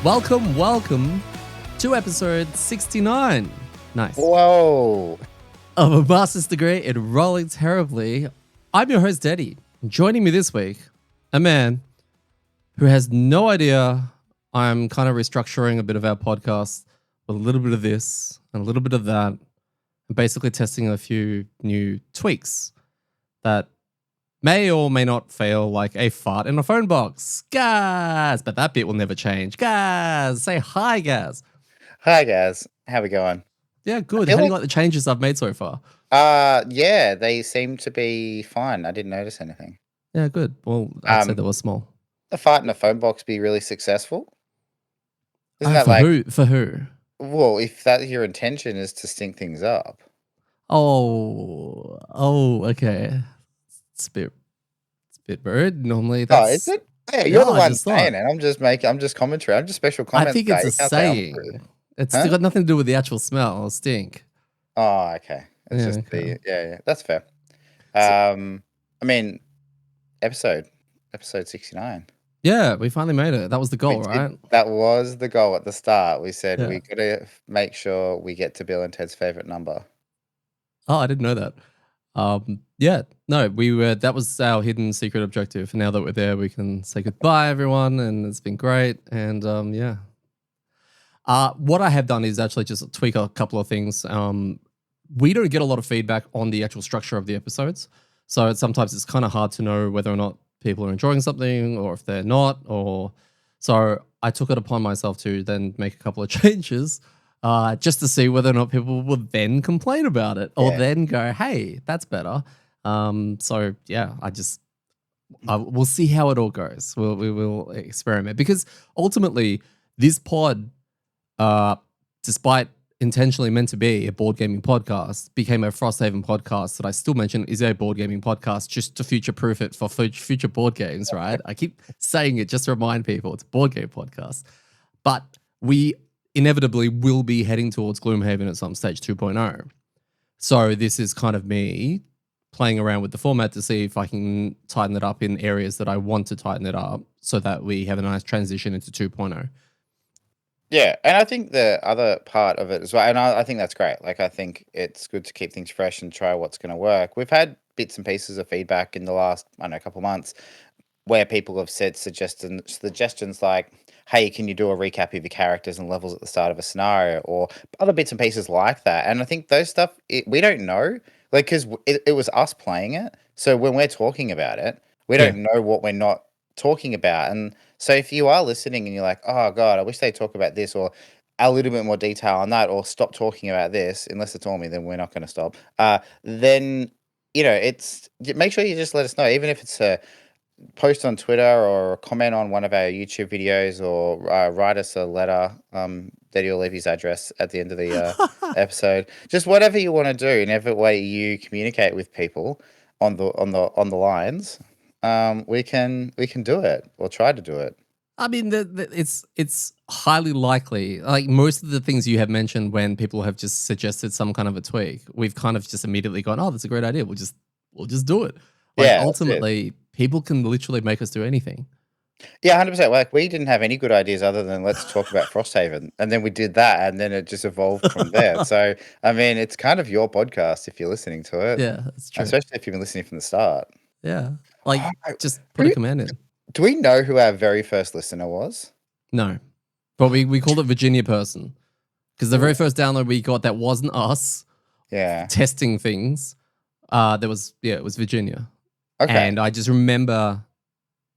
Welcome to episode 69. Nice. Whoa. Of a master's degree in rolling terribly. I'm your host, Eddie. Joining me this week, a man who has no idea I'm kind of restructuring a bit of our podcast with a little bit of this and a little bit of that, and basically testing a few new tweaks that may or may not fail, like a fart in a phone box. Gaz! But that bit will never change. Gaz! Say hi, Gaz. Hi, guys. How we going? Yeah, good. How do you like the changes I've made so far? Yeah, they seem to be fine. I didn't notice anything. Yeah, good. Well, I'd say they were small. The fart in a phone box be really successful? Isn't that for like who? For who? well, if that your intention is to stink things up? Oh, okay. It's a bit rude. Normally, Oh, that's. is it? Yeah, you're the I one just saying thought. it. I'm just commentary. I'm just special I comment. think it's a You can't say I'm saying. rude. It's Huh? got nothing to do with the actual smell or stink. Oh, okay. It's Yeah, just okay. yeah. That's fair. So- I mean, episode 69. Yeah, we finally made it. That was the goal, We did- right? That was the goal at the start. We said Yeah. we got to make sure we get to Bill and Ted's favorite number. Oh, I didn't know that. Yeah, no, we were. That was our hidden secret objective. Now that we're there, we can say goodbye, everyone, and it's been great. And yeah. What I have done is actually just tweak a couple of things. We don't get a lot of feedback on the actual structure of the episodes, so sometimes it's kind of hard to know whether or not people are enjoying something or if they're not. So I took it upon myself to then make a couple of changes, just to see whether or not people would then complain about it or Yeah. then go, "Hey, that's better." So yeah, we'll see how it all goes. We will experiment because ultimately this pod, despite intentionally meant to be a board gaming podcast, became a Frosthaven podcast that I still mention is a board gaming podcast just to future-proof it for future board games, right? I keep saying it just to remind people it's a board game podcast. But we inevitably will be heading towards Gloomhaven at some stage 2.0. So this is kind of me playing around with the format to see if I can tighten it up in areas that I want to tighten it up so that we have a nice transition into 2.0. Yeah, and I think the other part of it as well, and I think that's great. Like, I think it's good to keep things fresh and try what's going to work. We've had bits and pieces of feedback in the last, I don't know, couple of months where people have said suggestions like, hey, can you do a recap of your characters and levels at the start of a scenario, or other bits and pieces like that. And I think those stuff, we don't know, like, because it was us playing it. So when we're talking about it, we don't know what we're not talking about. And so if you are listening and you're like, oh God, I wish they'd talk about this, or a little bit more detail on that, or stop talking about this, unless it's on me, then we're not going to stop. Then, make sure you just let us know, even if it's a post on Twitter or comment on one of our YouTube videos, or write us a letter. That you'll leave his address at the end of the episode. Just whatever you want to do, in every way you communicate with people on the lines. We can do it, or try to do it. I mean, it's highly likely. Like most of the things you have mentioned, when people have just suggested some kind of a tweak, we've kind of just immediately gone, "Oh, that's a great idea. We'll just do it." Like Yeah, that's it. ultimately, people can literally make us do anything. Yeah, 100%. Like, we didn't have any good ideas other than let's talk about Frosthaven, and then we did that, and then it just evolved from there. So, I mean, it's kind of your podcast if you're listening to it, Yeah, that's true. especially if you've been listening from the start. Yeah, like Oh, just put a command in. Do we know who our very first listener was? No, but we called it Virginia person because the very first download we got that wasn't us Yeah. testing things. It was Virginia. Okay. And I just remember,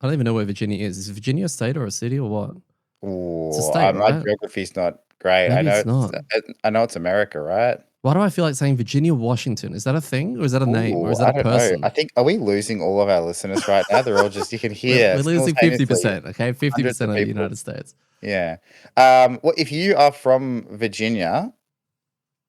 I don't even know where Virginia is. Is Virginia a state or a city or what? Ooh, It's a state, my right? geography's not great. Maybe it's not. I know it's America, right? Why do I feel like saying Virginia Washington? Is that a thing or is that a name or is Ooh, that I a don't person? know. I think, are we losing all of our listeners right now? They're all just, you can hear. We're losing simultaneously 50%, okay? 50% hundreds of of the people. United States. Yeah. Well, if you are from Virginia,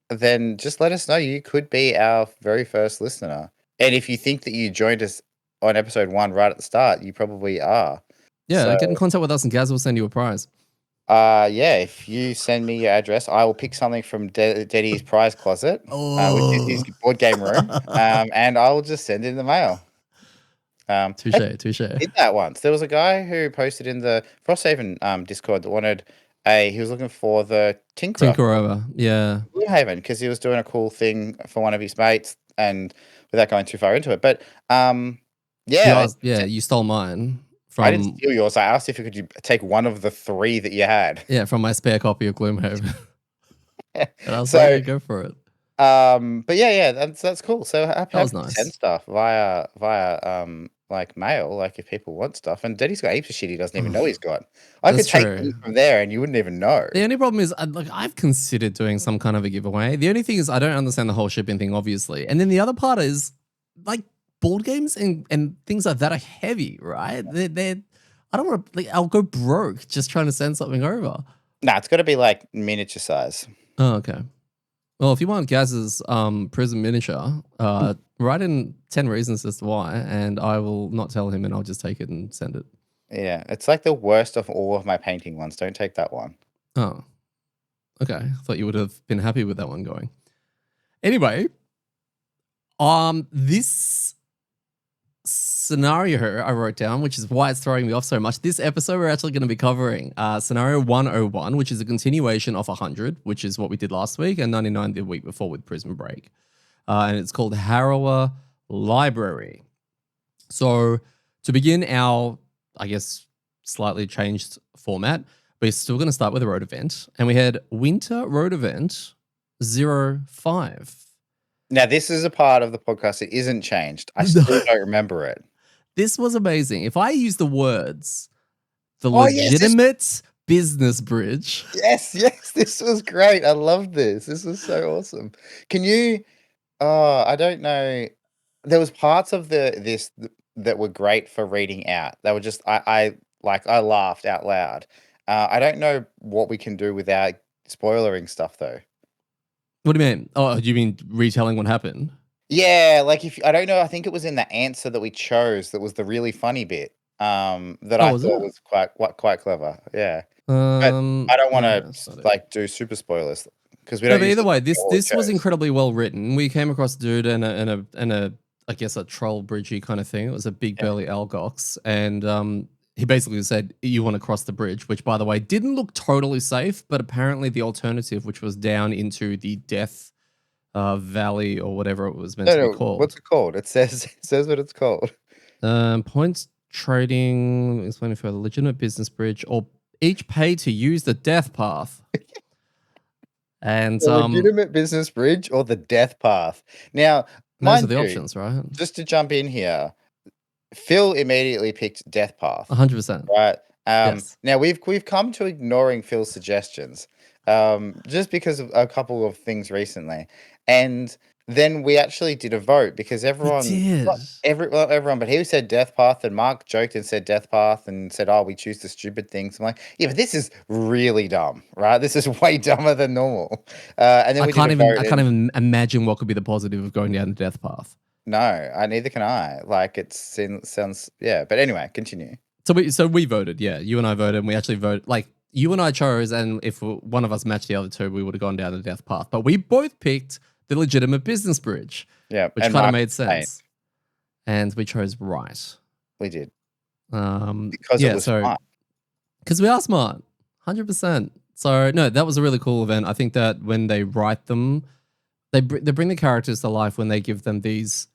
then just let us know. You could be our very first listener. And if you think that you joined us on episode 1 right at the start, you probably are. Yeah, So, get in contact with us and Gaz will send you a prize. yeah, if you send me your address, I will pick something from Deddy's prize closet, which is his board game room, and I will just send it in the mail. Touche. Did that once. There was a guy who posted in the Frosthaven Discord that wanted he was looking for the Tinkerer. Tinkerover, yeah. Gloomhaven, because he was doing a cool thing for one of his mates, and without going too far into it. But yeah, You stole mine I didn't from steal yours. I asked if you could take one of the 3 that you had. from my spare copy of Gloomhaven. And I was So, like, yeah, go for it. but yeah, that's cool. So happy was to nice. send stuff via like mail, like if people want stuff. And Daddy's got heaps of shit he doesn't even know he's got. I could That's take true. things from there, and you wouldn't even know. The only problem is, I've considered doing some kind of a giveaway. The only thing is, I don't understand the whole shipping thing, obviously. And then the other part is, like, board games and things like that are heavy, right? They're I don't want to, like, I'll go broke just trying to send something over. Nah, it's got to be like miniature size. Oh, okay. Well, if you want Gaz's Prism miniature, write in 10 reasons as to why, and I will not tell him, and I'll just take it and send it. Yeah, it's like the worst of all of my painting ones. Don't take that one. Oh, okay. I thought you would have been happy with that one going. Anyway, this scenario I wrote down, which is why it's throwing me off so much. This episode, we're actually going to be covering scenario 101, which is a continuation of 100, which is what we did last week, and 99 the week before with Prism Break. And it's called Harrower Library. So to begin our, I guess, slightly changed format, we're still going to start with a road event. And we had Winter Road Event 05. Now, this is a part of the podcast that isn't changed. I still don't remember it. This was amazing. If I use the words, the legitimate business bridge. Yes, this was great. I love this. This was so awesome. Can you, I don't know. There was parts of this that were great for reading out. They were just, I laughed out loud. I don't know what we can do without spoilering stuff though. What do you mean? Oh, you mean retelling what happened? Yeah, like I don't know, I think it was in the answer that we chose that was the really funny bit. That I thought was quite clever. Yeah. But I don't want to do super spoilers because we don't. But either way, this was incredibly well written. We came across a dude and a I guess a troll bridgey kind of thing. It was a big belly algox, and he basically said, "You want to cross the bridge," which, by the way, didn't look totally safe, but apparently the alternative, which was down into the Death Valley or whatever it was meant to be called. What's it called? It says what it's called. Points trading, explaining further, legitimate business bridge, or each pay to use the death path. And the legitimate business bridge or the death path. Now, those are the options, right? Just to jump in here, Phil immediately picked death path. 100%. Right. Yes. Now we've come to ignoring Phil's suggestions, just because of a couple of things recently, and then we actually did a vote because everyone, everyone, but he said death path, and Mark joked and said death path and said, "Oh, we choose the stupid things." I'm like, yeah, but this is really dumb, right? This is way dumber than normal. And then I can't even imagine what could be the positive of going down the death path. No, neither can I. Like it sounds, yeah. But anyway, continue. So we voted, yeah. You and I voted, and we actually voted. Like you and I chose, and if one of us matched the other two, we would have gone down the death path. But we both picked the legitimate business bridge, yeah, which kind of made sense. And we chose right. We did. Because it was smart. Because we are smart, 100%. So no, that was a really cool event. I think that when they write them, they bring the characters to life when they give them these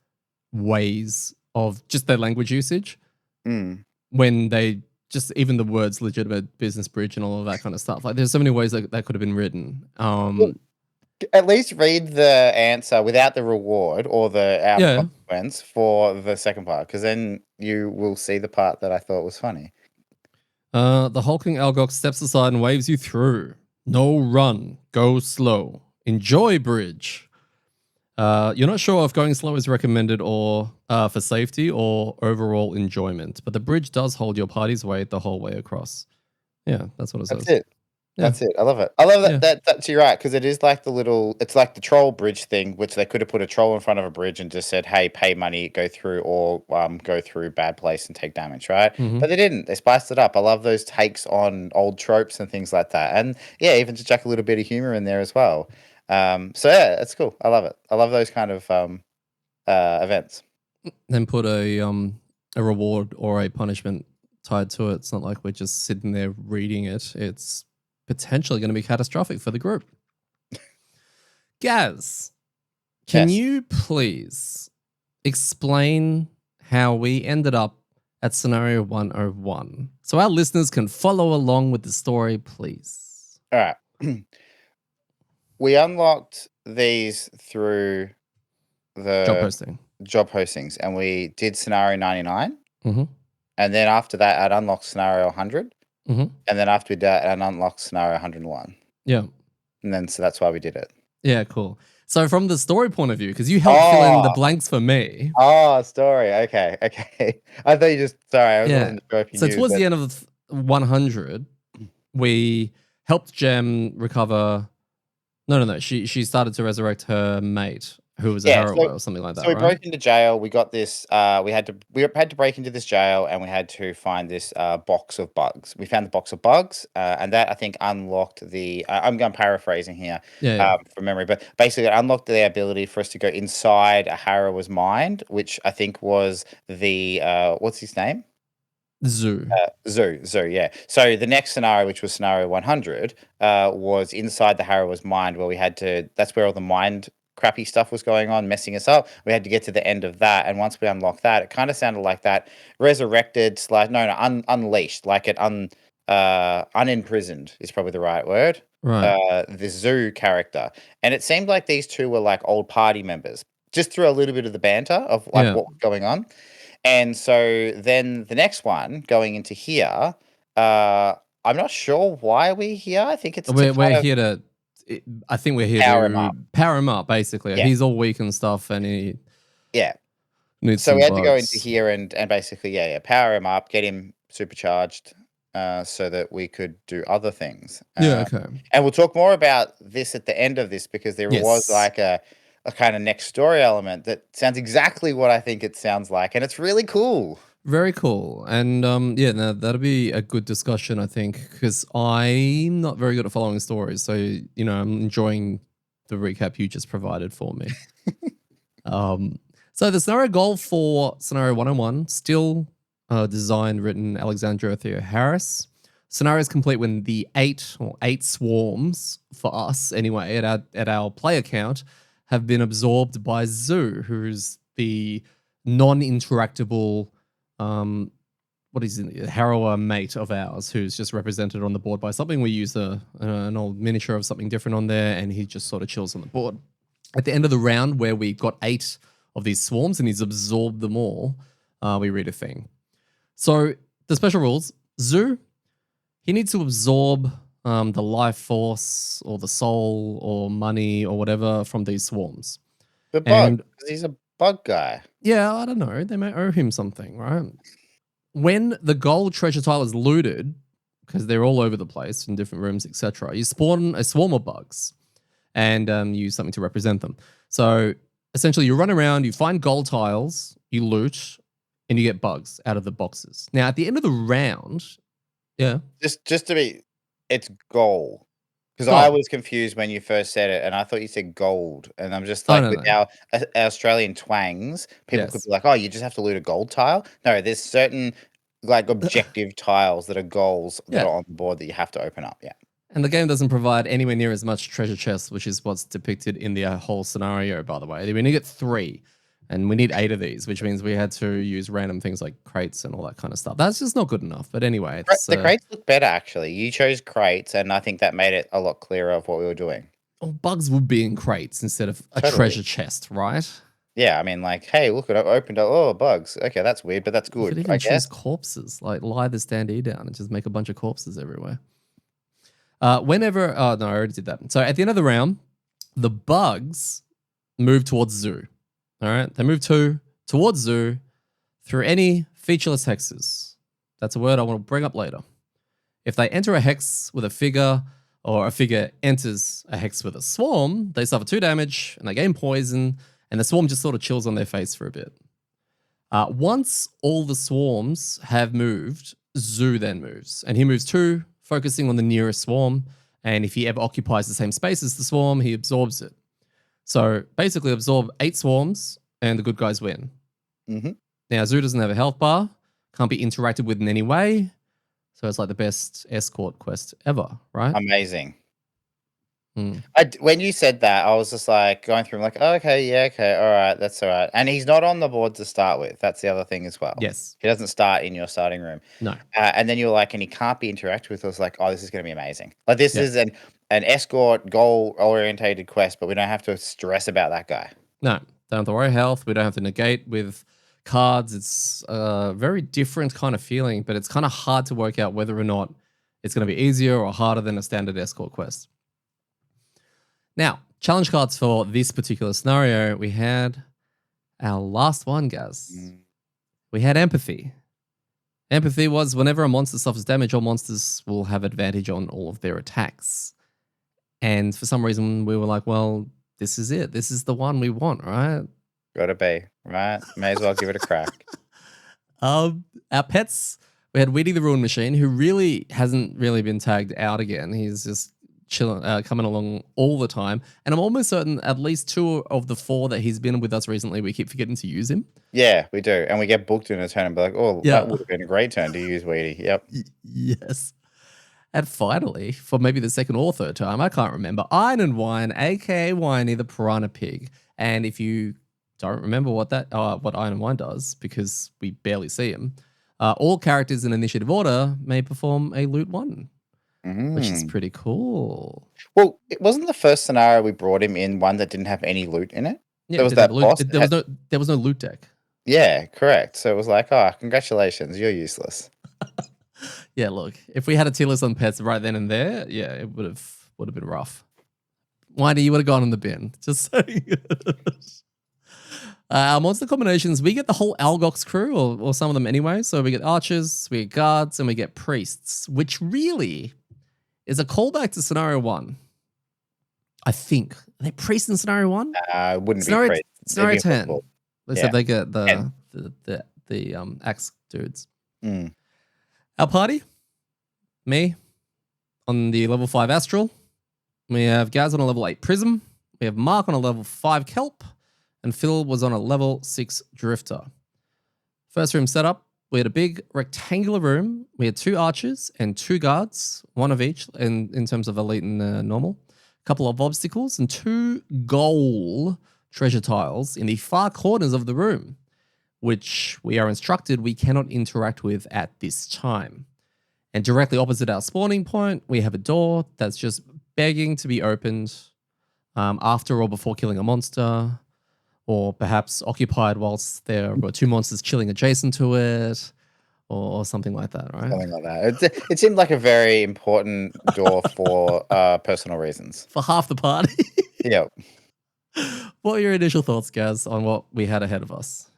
ways of just their language usage. When they just even the words legitimate business bridge and all of that kind of stuff. Like there's so many ways that could have been written. At least read the answer without the reward or the consequence for the second part, because then you will see the part that I thought was funny. The hulking algox steps aside and waves you through. No run, go slow. Enjoy bridge. You're not sure if going slow is recommended or for safety or overall enjoyment, but the bridge does hold your party's weight the whole way across. Yeah, that's what it says. That's it. Yeah. That's it. I love it. I love that. Yeah. That's you're right, because it is like it's like the troll bridge thing, which they could have put a troll in front of a bridge and just said, "Hey, pay money, go through, or go through bad place and take damage," right? But they didn't. They spiced it up. I love those takes on old tropes and things like that, and yeah, even to chuck a little bit of humor in there as well. So yeah, it's cool. I love it. I love those kind of events. Then put a reward or a punishment tied to it. It's not like we're just sitting there reading it. It's potentially going to be catastrophic for the group. Gaz, can Yes. you please explain how we ended up at scenario 101 so our listeners can follow along with the story, please? All right. We unlocked these through the Job posting. job postings, and we did scenario 99. Mm-hmm. And then after that, I'd unlocked scenario 100. Mm-hmm. And then after we did that, I'd unlocked scenario 101. Yeah. And then, so that's why we did it. Yeah, cool. So from the story point of view, because you helped fill in the blanks for me. Oh, story. Okay. I thought you just, sorry, I Yeah. wasn't sure if you So knew. towards the end of 100, we helped Gem recover. No. She started to resurrect her mate, who was a heroine or something like that. So we right? broke into jail. We got this. We had to break into this jail, and we had to find this box of bugs. We found the box of bugs, and that I think unlocked the. I'm going paraphrasing here, from memory, but basically it unlocked the ability for us to go inside a harrower's mind, which I think was the what's his name? Zoo. Zoo, yeah. So the next scenario, which was scenario 100, was inside the harrower's mind, where we had to. That's where all the mind crappy stuff was going on, messing us up. We had to get to the end of that, and once we unlocked that, it kind of sounded like that resurrected unleashed, like it unimprisoned is probably the right word. Right. The Zoo character, and it seemed like these two were like old party members, just through a little bit of the banter of like what was going on. And so then the next one going into here, I'm not sure why we're here. I think it's we're here to. I think we're here to power him up, basically. Yeah. He's all weak and stuff, and he needs. So we had to go into here and basically power him up, get him supercharged, so that we could do other things. Okay. And we'll talk more about this at the end of this, because there was like a kind of next story element that sounds exactly what I think it sounds like, and it's really cool. Very cool. And that'll be a good discussion, I think, because I'm not very good at following stories. So, I'm enjoying the recap you just provided for me. So the scenario goal for scenario 101, still designed, written Alexander Theoharis. Scenario is complete when the 8 swarms, for us anyway, at our player count, have been absorbed by Zoo, who's the non-interactable what is it? Harrower mate of ours, who's just represented on the board by something. We use an old miniature of something different on there, and he just sort of chills on the board. At the end of the round, where we got 8 of these swarms and he's absorbed them all, we read a thing. So the special rules: Zoo, he needs to absorb the life force or the soul or money or whatever from these swarms. The bug, because he's a bug guy. Yeah, I don't know. They may owe him something, right? When the gold treasure tile is looted, because they're all over the place in different rooms, etc., you spawn a swarm of bugs and use something to represent them. So essentially, you run around, you find gold tiles, you loot, and you get bugs out of the boxes. Now, at the end of the round, just to be, it's gold. Because I was confused when you first said it, and I thought you said gold. And I'm just like, our Australian twangs, people could be like, oh, you just have to loot a gold tile? No, there's certain like objective tiles that are goals that are on the board that you have to open up, And the game doesn't provide anywhere near as much treasure chests, which is what's depicted in the whole scenario, by the way. We only get 3, and we need 8 of these, which means we had to use random things like crates and all that kind of stuff. That's just not good enough. But anyway, the crates look better, actually. You chose crates, and I think that made it a lot clearer of what we were doing. Well, bugs would be in crates instead of a treasure chest, right? Yeah, I mean, like, hey, look, I opened up. Oh, bugs. Okay, that's weird, but that's good. You could even choose corpses, like lie the standee down and just make a bunch of corpses everywhere. No, I already did that. So at the end of the round, the bugs move towards Zoo. All right, they move towards Zoo through any featureless hexes. That's a word I want to bring up later. If they enter a hex with a figure, or a figure enters a hex with a swarm, they suffer 2 damage and they gain poison, and the swarm just sort of chills on their face for a bit. Once all the swarms have moved, Zoo then moves, and he moves 2, focusing on the nearest swarm, and if he ever occupies the same space as the swarm, he absorbs it. So basically absorb 8 swarms, and the good guys win. Mm-hmm. Now, Zoo doesn't have a health bar, can't be interacted with in any way, So it's like the best escort quest ever, right? Amazing. Mm. When you said that, I was just like going through, like, oh, okay, yeah, okay, all right, that's all right. And he's not on the board to start with. That's the other thing as well. Yes. He doesn't start in your starting room. No. And then you're like, and he can't be interacted with. I was like, oh, this is going to be amazing. Like, this Yeah. is an escort goal orientated quest, but we don't have to stress about that guy. No, don't have to worry health. We don't have to negate with cards. It's a very different kind of feeling, but it's kind of hard to work out whether or not it's going to be easier or harder than a standard escort quest. Now, challenge cards for this particular scenario, we had our last one, Gaz. We had empathy. Empathy was whenever a monster suffers damage, all monsters will have advantage on all of their attacks. And for some reason, we were like, well, this is it. This is the one we want, right? Gotta be, right? May as well give it a crack. Our pets, we had Weedy the Ruin Machine, who really hasn't really been tagged out again. He's just chilling, coming along all the time. And I'm almost certain at least 2 of the 4 that he's been with us recently, we keep forgetting to use him. Yeah, we do. And we get booked in a turn and be like, oh, Yeah. that would have been a great turn to use Weedy. Yep. Yes. And finally, for maybe the second or third time, I can't remember, Iron and Wine, aka Winey the Piranha Pig. And if you don't remember what Iron and Wine does, because we barely see him, all characters in initiative order may perform a loot 1, which is pretty cool. Well, it wasn't the first scenario we brought him in one that didn't have any loot in it. Yeah, There was that boss. There was no loot deck. Yeah, correct. So it was like, oh, congratulations, you're useless. Yeah, look, if we had a tier list on pets right then and there, yeah, it would have been rough. Whitey, you would have gone in the bin. Just saying. Our monster combinations, we get the whole Algox crew, or some of them anyway. So we get archers, we get guards, and we get priests, which really is a callback to scenario 1. I think. Are they priests in scenario 1? Wouldn't Scenario, be priests. Scenario 10. So they get And- the axe dudes. Mm. Our party, me on the level 5 Astral. We have Gaz on a level 8 Prism. We have Mark on a level 5 Kelp. And Phil was on a level 6 Drifter. First room setup, we had a big rectangular room. We had 2 archers and 2 guards, 1 of each in terms of elite and normal. A couple of obstacles and 2 goal treasure tiles in the far corners of the room, which we are instructed we cannot interact with at this time. And directly opposite our spawning point, we have a door that's just begging to be opened after or before killing a monster, or perhaps occupied whilst there were 2 monsters chilling adjacent to it, or something like that, right? Something like that. It seemed like a very important door for personal reasons. For half the party. Yep. What are your initial thoughts, Gaz, on what we had ahead of us?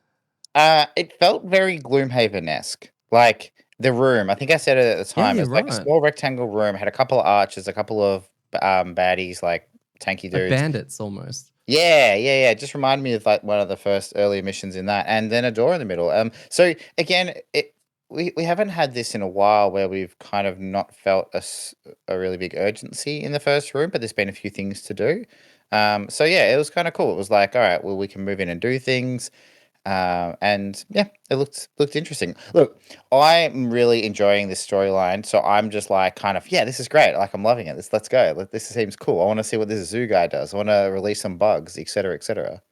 It felt very Gloomhaven-esque. Like the room, I think I said it at the time. Yeah, It was like a small rectangle room, had a couple of archers, a couple of baddies, like tanky dudes. Like bandits almost. Yeah. Just reminded me of like one of the first early missions in that, and then a door in the middle. So again, we haven't had this in a while where we've kind of not felt a really big urgency in the first room, but there's been a few things to do. So yeah, it was kind of cool. It was like, all right, well, we can move in and do things. And yeah, it looked interesting. Look, I'm really enjoying this storyline, so I'm just like kind of, yeah, this is great. Like I'm loving it. Let's go. This seems cool. I want to see what this zoo guy does. I want to release some bugs, etc., etc.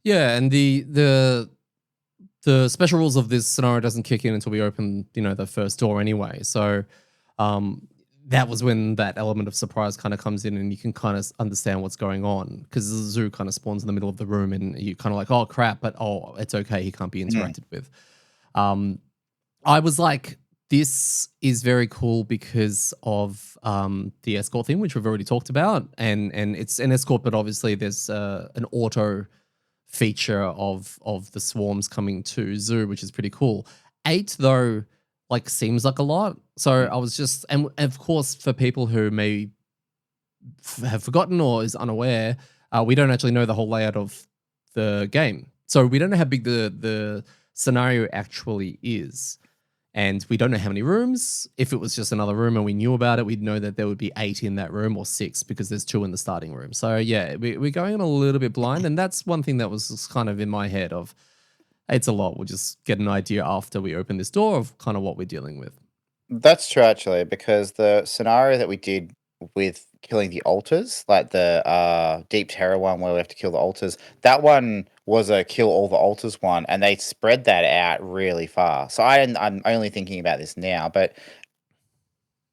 Yeah, and the special rules of this scenario doesn't kick in until we open, the first door anyway. So that was when that element of surprise kind of comes in, and you can kind of understand what's going on, because the zoo kind of spawns in the middle of the room, and you kind of like, oh crap, but it's okay, he can't be interacted with. I was like, this is very cool because of the escort thing, which we've already talked about, and it's an escort, but obviously there's an auto feature of the swarms coming to zoo, which is pretty cool. 8 though, like, seems like a lot. So I was just, and of course, for people who may have forgotten or is unaware, we don't actually know the whole layout of the game. So we don't know how big the scenario actually is. And we don't know how many rooms. If it was just another room and we knew about it, we'd know that there would be 8 in that room, or 6, because there's 2 in the starting room. So yeah, we're going in a little bit blind. And that's one thing that was just kind of in my head of, it's a lot. We'll just get an idea after we open this door of kind of what we're dealing with. That's true, actually, because the scenario that we did with killing the altars, like the Deep Terror one where we have to kill the altars, that one was a kill all the altars one, and they spread that out really far. So I'm only thinking about this now, but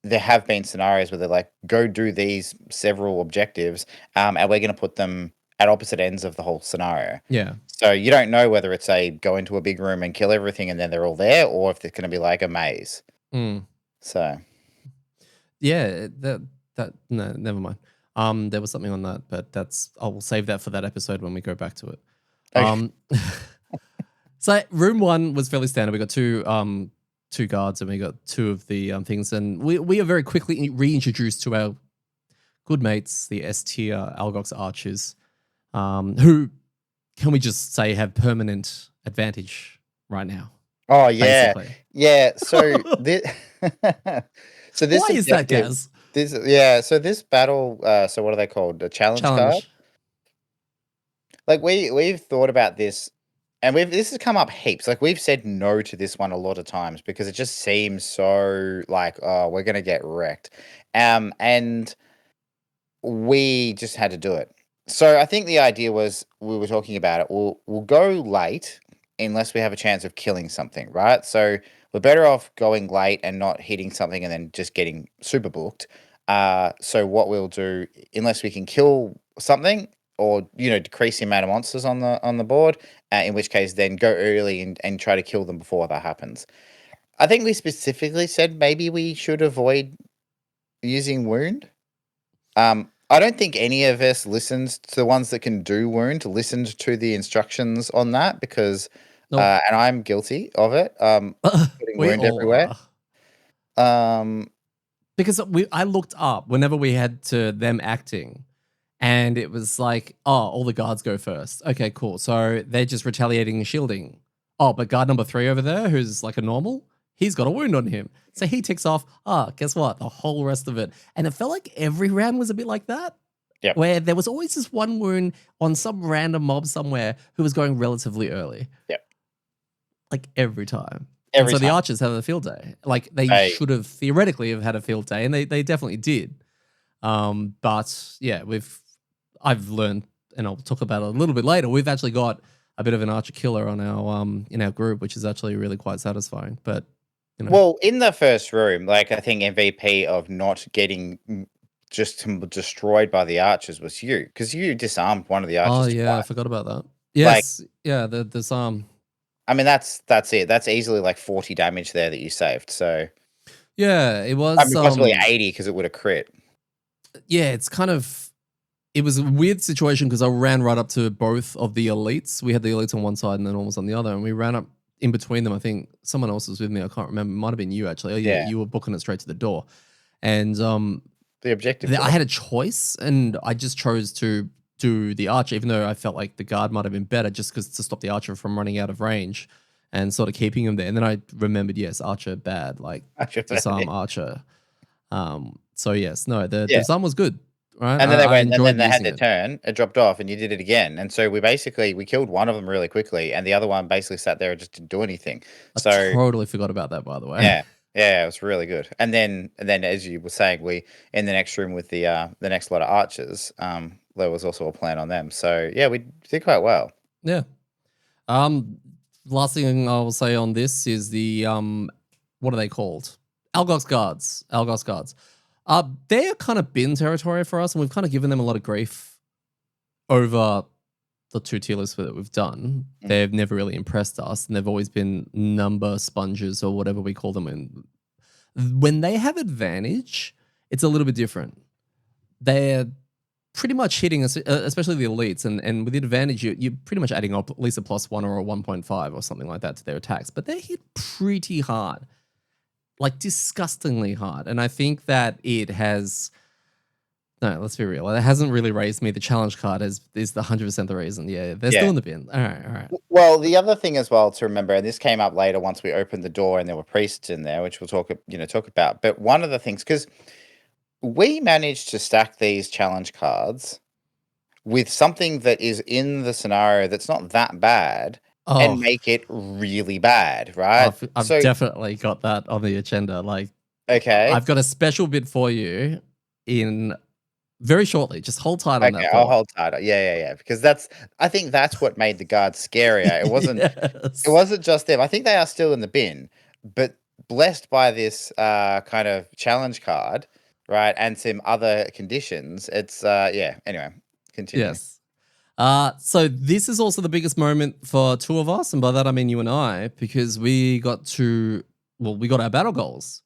there have been scenarios where they're like, go do these several objectives, and we're going to put them at opposite ends of the whole scenario. Yeah. So you don't know whether it's a go into a big room and kill everything and then they're all there, or if it's going to be like a maze. Mm. So Yeah, that no, never mind. There was something on that, but I will save that for that episode when we go back to it. okay. So room 1 was fairly standard. We got two guards and we got 2 of the things, and we are very quickly reintroduced to our good mates, the S tier Algox archers, who can we just say have permanent advantage right now? Oh yeah, Basically. yeah. So this, so this Why is that, objective, Gaz? this yeah. So this battle, so what are they called? A challenge card. Challenge. Like we've thought about this, and this has come up heaps. Like we've said no to this one a lot of times because it just seems so like, oh, we're gonna get wrecked, and we just had to do it. So I think the idea was we were talking about it. We'll go late unless we have a chance of killing something, right? So we're better off going late and not hitting something and then just getting super booked. So what we'll do, unless we can kill something or decrease the amount of monsters on the board, in which case then go early and try to kill them before that happens. I think we specifically said maybe we should avoid using wound. I don't think any of us listened to the ones that can do wound, listened to the instructions on that because, Nope. and I'm guilty of it. Putting We wound all everywhere. are. Because I looked up whenever we had to them acting, and it was like, oh, all the guards go first. Okay, cool. So they're just retaliating and shielding. Oh, but guard number 3 over there, who's like a normal, he's got a wound on him. So he ticks off, guess what? The whole rest of it. And it felt like every round was a bit like that. Yep. Where there was always this one wound on some random mob somewhere who was going relatively early. Yep. Like every time. Every so time. the archers had a field day. Like they should have theoretically have had a field day, and they definitely did. But yeah, I've learned, and I'll talk about it a little bit later. We've actually got a bit of an archer killer on our in our group, which is actually really quite satisfying. But well, in the first room, like I think MVP of not getting just destroyed by the archers was you, because you disarmed one of the archers. Oh yeah, I forgot about that. Yes, yeah, the disarm. I mean, that's it. That's easily like 40 damage there that you saved. So yeah, it was. I mean, possibly 80 because it would have crit. Yeah, it was a weird situation because I ran right up to both of the elites. We had the elites on one side and then normals on the other, and we ran up in between them. I think someone else was with me. I can't remember. It might have been you actually. Oh yeah, you were booking it straight to the door, and the objective. I had a choice, and I just chose to do the archer, even though I felt like the guard might have been better, just because to stop the archer from running out of range and sort of keeping him there. And then I remembered, yes, archer bad, like disarm archer. So yes, no, the disarm was good. Right. And then they went, and then they had their turn. It dropped off, and you did it again. And so we killed one of them really quickly, and the other one basically sat there and just didn't do anything. I totally forgot about that, by the way. Yeah, it was really good. And then as you were saying, we in the next room with the next lot of archers, there was also a plan on them. So yeah, we did quite well. Yeah. Last thing I will say on this is the what are they called? Algox guards. They're kind of bin territory for us, and we've kind of given them a lot of grief over the 2 tier lists that we've done. They've never really impressed us, and they've always been number sponges or whatever we call them. And when they have advantage, it's a little bit different. They're pretty much hitting us, especially the elites, and with the advantage, you're pretty much adding up at least a +1 or a 1.5 or something like that to their attacks. But they hit pretty hard. Like disgustingly hard. And I think that it has, no, let's be real. It hasn't really raised me. The challenge card is the 100% the reason. Yeah, they're still in the bin. All right. Well, the other thing as well to remember, and this came up later once we opened the door and there were priests in there, which we'll talk about. But one of the things, because we managed to stack these challenge cards with something that is in the scenario that's not that bad. And make it really bad, right? I've definitely got that on the agenda. Like Okay. I've got a special bit for you in very shortly. Just hold tight on Okay, that I'll thought. hold tight. Yeah. Because I think that's what made the guards scarier. It wasn't It Yes. wasn't just them. I think they are still in the bin, but blessed by this kind of challenge card, right, and some other conditions. It's yeah. Anyway, continue. Yes. So this is also the biggest moment for two of us, and by that I mean you and I, because we got our battle goals.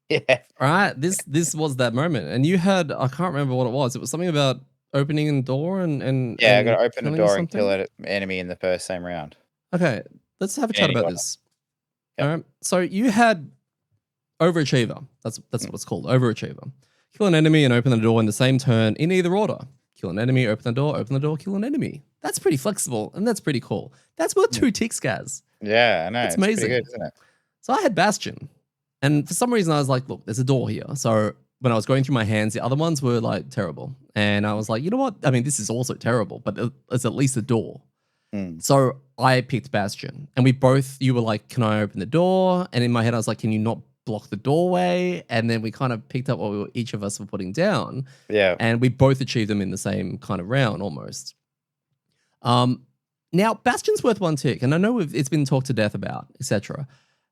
Yeah, All right. This was that moment. And you had, I can't remember what it was. It was something about opening a door yeah. I got and to open the killing door and kill something. an enemy in the first same round Okay. Let's have a in chat any about order. this. All Yep. right. So you had overachiever. That's Mm. what it's called. Overachiever. Kill an enemy and open the door in the same turn in either order. Kill an enemy, open the door, kill an enemy. That's pretty flexible and that's pretty cool. That's worth 2 ticks, guys. Yeah, I know. That's It's pretty good, amazing. isn't it? So I had Bastion. And for some reason I was like, look, there's a door here. So when I was going through my hands, the other ones were like terrible. And I was like, you know what? I mean, this is also terrible, but it's at least a door. Mm. So I picked Bastion, and you were like, can I open the door? And in my head, I was like, can you not block the doorway? And then we kind of picked up what each of us were putting down, Yeah. and we both achieved them in the same kind of round almost. Now, Bastion's worth 1 tick, and I know it's been talked to death about, etc.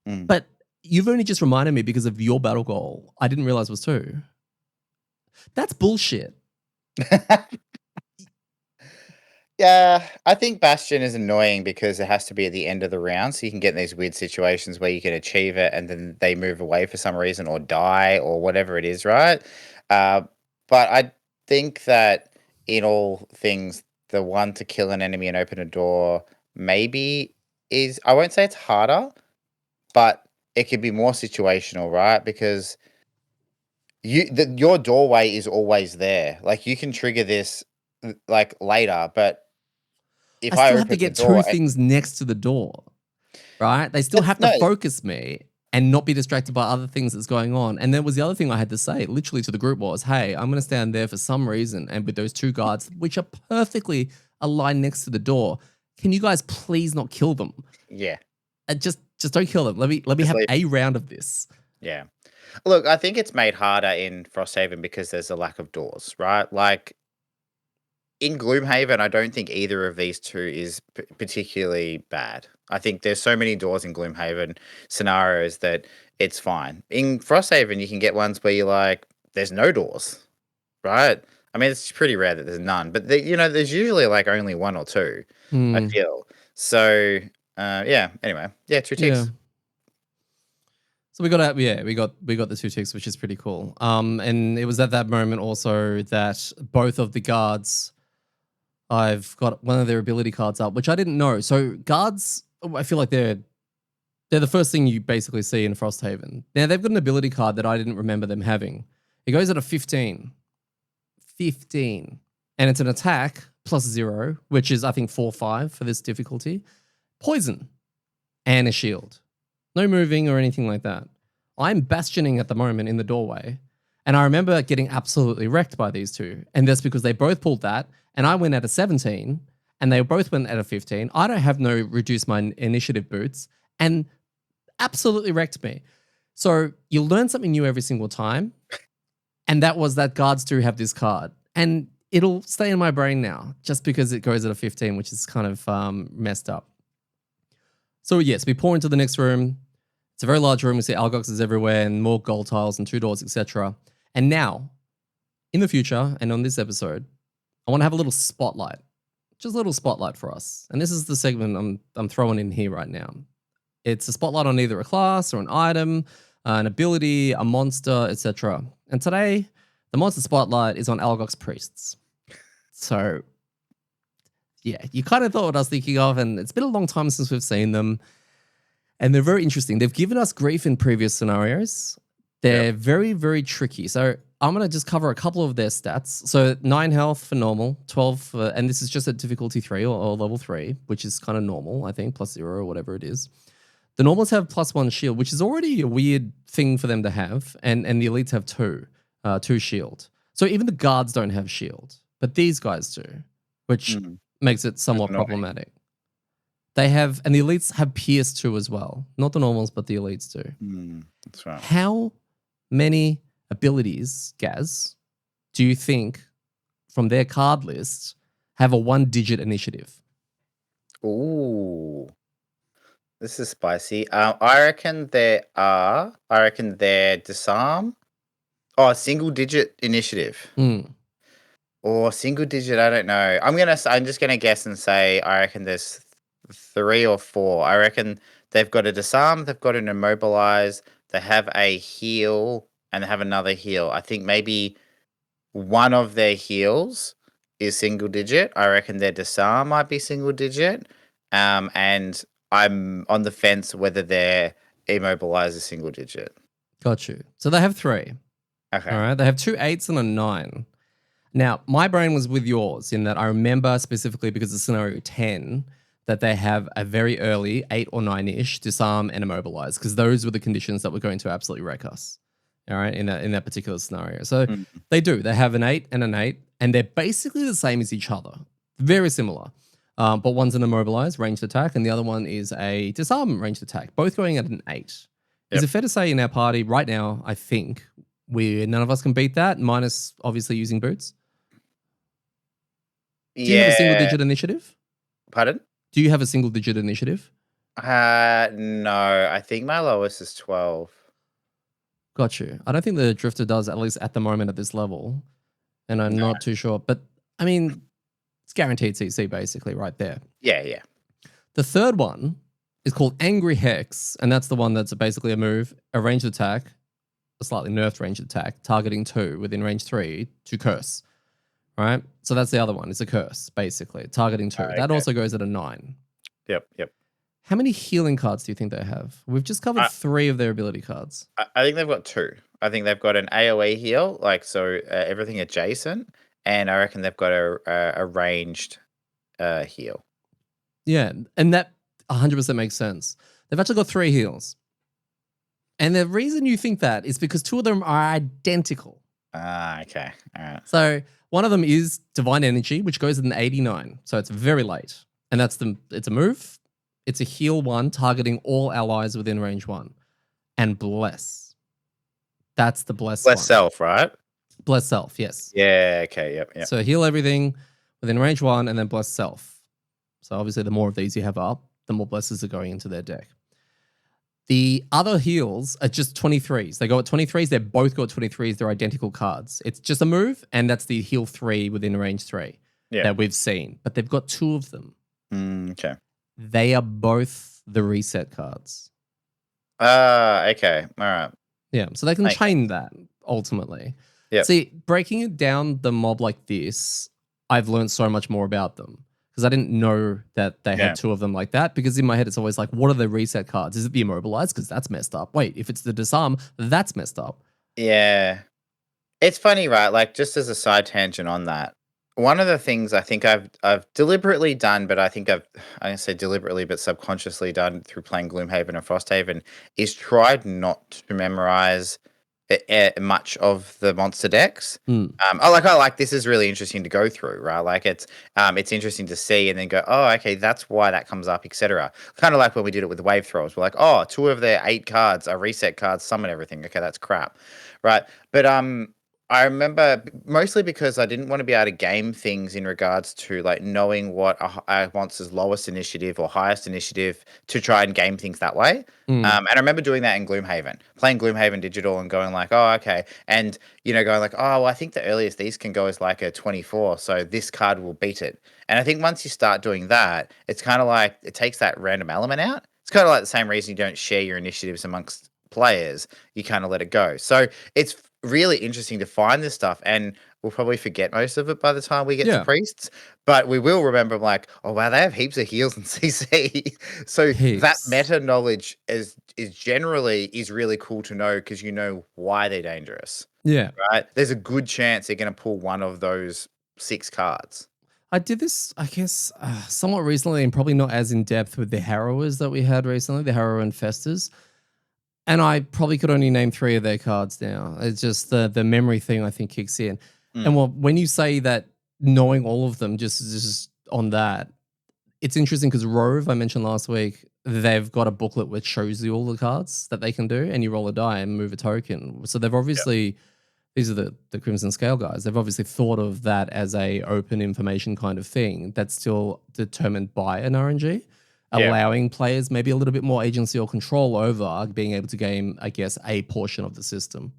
Mm. But you've only just reminded me because of your battle goal. I didn't realize was 2. That's bullshit. Yeah, I think Bastion is annoying because it has to be at the end of the round, so you can get in these weird situations where you can achieve it and then they move away for some reason or die or whatever it is, right? Uh, but I think that in all things, the one to kill an enemy and open a door maybe is, I won't say it's harder, but it could be more situational, right? Because your doorway is always there. Like you can trigger this like later, but I if I still have to open the get 2 door, things next to the door, right? They still that's have to no, focus me and not be distracted by other things that's going on. And there was the other thing I had to say, literally to the group was, hey, I'm going to stand there for some reason, and with those 2 guards, which are perfectly aligned next to the door, can you guys please not kill them? yeah, Just don't kill them. Let me just have leave. a round of this. Yeah. Look, I think it's made harder in Frosthaven because there's a lack of doors, right? Like in Gloomhaven, I don't think either of these two is particularly bad. I think there's so many doors in Gloomhaven scenarios that it's fine. In Frosthaven, you can get ones where you're like, there's no doors, right? I mean, it's pretty rare that there's none, but there's usually like only 1 or 2. I Hmm. feel so. Yeah. Anyway, yeah, 2 Yeah. ticks. So we got the 2 ticks, which is pretty cool. And it was at that moment also that both of the guards, I've got one of their ability cards up, which I didn't know. So guards, I feel like they're the first thing you basically see in Frosthaven. Now they've got an ability card that I didn't remember them having. It goes at a 15. 15. And it's an attack plus 0, which is I think 4/5 for this difficulty. Poison and a shield. No moving or anything like that. I'm bastioning at the moment in the doorway. And I remember getting absolutely wrecked by these 2. And that's because they both pulled that. And I went at a 17. And they both went at a 15. I don't have no reduce my initiative boots. And absolutely wrecked me. So you learn something new every single time. And that was that guards do have this card. And it'll stay in my brain now just because it goes at a 15, which is kind of messed up. So yes, we pour into the next room. It's a very large room. We see Algoxes everywhere and more gold tiles and 2 doors, etc. And now, in the future and on this episode, I want to have a little spotlight. Just a little spotlight for us. And this is the segment I'm throwing in here right now. It's a spotlight on either a class or an item, an ability, a monster, etc. And today, the monster spotlight is on Algox priests. So, yeah, you kind of thought what I was thinking of, and it's been a long time since we've seen them. And they're very interesting. They've given us grief in previous scenarios. They're very, very tricky. So I'm going to just cover a couple of their stats. So 9 health for normal, 12 for, and this is just at difficulty 3 or level 3, which is kind of normal, I think, plus 0 or whatever it is. The normals have +1 shield, which is already a weird thing for them to have. And the elites have 2 shield. So even the guards don't have shield, but these guys do, which makes it somewhat problematic. They have, and the elites have pierce 2 as well. Not the normals, but the elites do. That's right. How many abilities, Gaz, do you think from their card list have a 1-digit initiative? Ooh, this is spicy. I reckon they're disarm. Oh, single digit initiative. Or single digit, I don't know. I'm just gonna guess and say I reckon there's 3 or 4. I reckon they've got a disarm, they've got an immobilize, they have a heal, and they have another heal. I think maybe one of their heals is single digit. I reckon their disarm might be single digit. And I'm on the fence whether their immobilize is single digit. Got you. So they have 3. Okay. All right. They have 2 8s and a 9. Now, my brain was with yours in that I remember specifically because of scenario 10 that they have a very early 8 or 9-ish disarm and immobilize because those were the conditions that were going to absolutely wreck us. All right, in that particular scenario. So they do. They have an 8 and an 8, and they're basically the same as each other. Very similar. But one's an immobilize, ranged attack, and the other one is a disarm, ranged attack, both going at an 8. Is it fair to say in our party right now, I think, none of us can beat that, minus obviously using boots? Do you have a single digit initiative? Pardon? Do you have a single digit initiative? No. I think my lowest is 12. Got you. I don't think the Drifter does, at least at the moment at this level. And I'm not too sure. But, I mean, it's guaranteed CC basically right there. Yeah. The third one is called Angry Hex. And that's the one that's basically a move, a ranged attack, a slightly nerfed ranged attack, targeting 2 within range 3 to curse. Right? So that's the other one. It's a curse, basically, targeting 2. That also goes at a 9. Yep. How many healing cards do you think they have? We've just covered 3 of their ability cards. I think they've got 2. I think they've got an AoE heal, everything adjacent, and I reckon they've got a ranged heal. Yeah, and that 100% makes sense. They've actually got 3 heals. And the reason you think that is because 2 of them are identical. Okay. All right. So one of them is Divine Energy, which goes at an 89. So it's very late. And it's a move. It's a heal 1 targeting all allies within range 1. And Bless. That's the Bless one. Self, right? Bless Self, yes. Yeah, okay, yep. So heal everything within range 1 and then Bless Self. So obviously the more of these you have up, the more blesses are going into their deck. The other heals are just 23s. They go at 23s. They both go at 23s. They're identical cards. It's just a move, and that's the heal 3 within range 3 that we've seen. But they've got 2 of them. Okay. They are both the reset cards. Okay. All right. Yeah, so they can chain that ultimately. Yep. See, breaking it down the mob like this, I've learned so much more about them. Because I didn't know that they had 2 of them like that. Because in my head, it's always like, what are the reset cards? Is it the immobilize? Because that's messed up. Wait, if it's the disarm, that's messed up. Yeah. It's funny, right? Like, just as a side tangent on that, one of the things I think I've deliberately done, but I think I don't say deliberately, but subconsciously done through playing Gloomhaven and Frosthaven, is tried not to memorize much of the monster decks. I like this is really interesting to go through, right? Like it's interesting to see and then go, oh, okay, that's why that comes up, etc. Kind of like when we did it with the wave throwers. We're like, oh, 2 of their 8 cards are reset cards, summon everything. Okay, that's crap, right? But I remember mostly because I didn't want to be able to game things in regards to like knowing what a monster's lowest initiative or highest initiative to try and game things that way. And I remember doing that in Gloomhaven, playing Gloomhaven Digital and going like, oh, okay. And, going like, oh, well, I think the earliest these can go is like a 24. So this card will beat it. And I think once you start doing that, it's kind of like it takes that random element out. It's kind of like the same reason you don't share your initiatives amongst players. You kind of let it go. So it's really interesting to find this stuff, and we'll probably forget most of it by the time we get to priests, but we will remember like, oh wow, they have heaps of heals and CC. So that meta knowledge is really cool to know because you know why they're dangerous. Yeah. Right? There's a good chance they're going to pull one of those 6 cards. I did this, I guess, somewhat recently and probably not as in depth with the Harrowers that we had recently, the Harrower Infestors. And I probably could only name 3 of their cards now. It's just the memory thing I think kicks in. And when you say that knowing all of them just on that, it's interesting because Rove, I mentioned last week, they've got a booklet which shows you all the cards that they can do, and you roll a die and move a token. So they've obviously, these are the Crimson Scale guys. They've obviously thought of that as a open information kind of thing that's still determined by an RNG, Yeah. allowing players maybe a little bit more agency or control over being able to game, I guess, a portion of the system,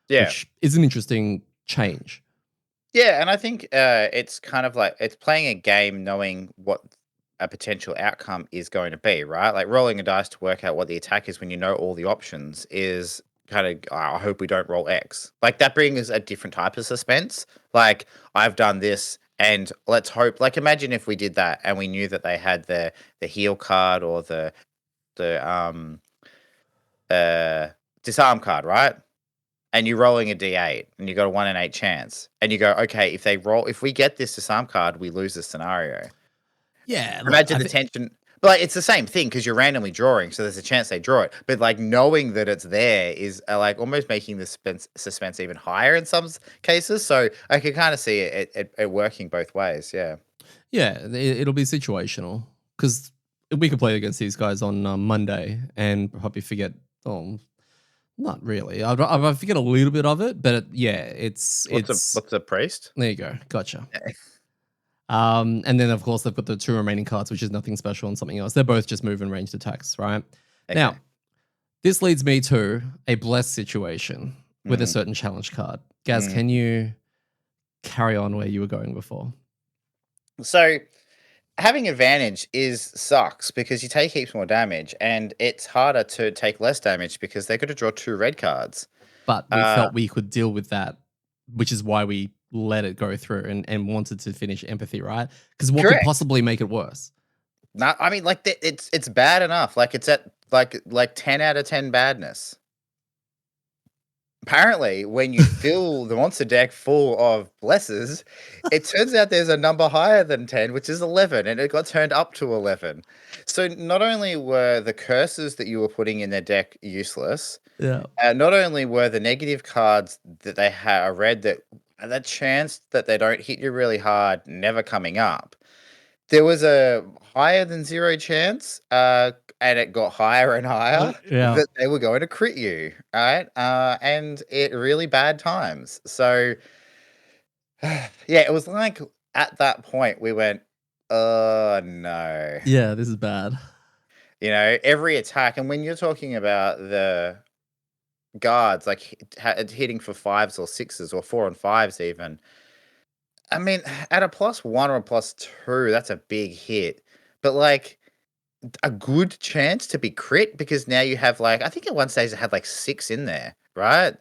Yeah. which is an interesting change. Yeah, and I think it's kind of like it's playing a game knowing what a potential outcome is going to be, right? Like rolling a dice to work out what the attack is when you know all the options is kind of, I hope we don't roll X. Like that brings a different type of suspense. Like I've done this and let's hope, like imagine if we did that and we knew that they had the heal card or the disarm card, right? And you're rolling a d8 and you got a 1 in 8 chance and you go, okay, if we get this disarm card, we lose the scenario. Yeah, look, Imagine the tension. But like, it's the same thing because you're randomly drawing, so there's a chance they draw it. But like knowing that it's there is like almost making the suspense even higher in some cases. So I can kind of see it working both ways. Yeah. yeah, it'll be situational because we could play against these guys on Monday and probably forget. Oh, not really. I forget a little bit of it, but it's What's a priest? there you go. Gotcha. And then of course they've got the 2 remaining cards, which is nothing special and something else. They're both just move and ranged attacks, right? Okay. Now, this leads me to a blessed situation with a certain challenge card. Gaz, can you carry on where you were going before? So having advantage sucks because you take heaps more damage, and it's harder to take less damage because they're going to draw 2 red cards. But we felt we could deal with that, which is why we let it go through and wanted to finish empathy, right? Because what could possibly make it worse? No, I mean, like it's bad enough. Like it's at like 10 out of 10 badness. Apparently, when you fill the monster deck full of blesses, it turns out there's a number higher than 10, which is 11, and it got turned up to 11. So not only were the curses that you were putting in their deck useless, not only were the negative cards that they had read that chance that they don't hit you really hard never coming up, there was a higher than 0 chance, and it got higher and higher that they were going to crit you, right? And it really bad times. So, yeah, it was like at that point we went, oh no. Yeah, this is bad. You know, every attack, and when you're talking about the guards, like hitting for 5s or 6s or 4 and 5s even, I mean, at a +1 or a +2, that's a big hit. But like a good chance to be crit because now you have like, I think at one stage it had like 6 in there, right?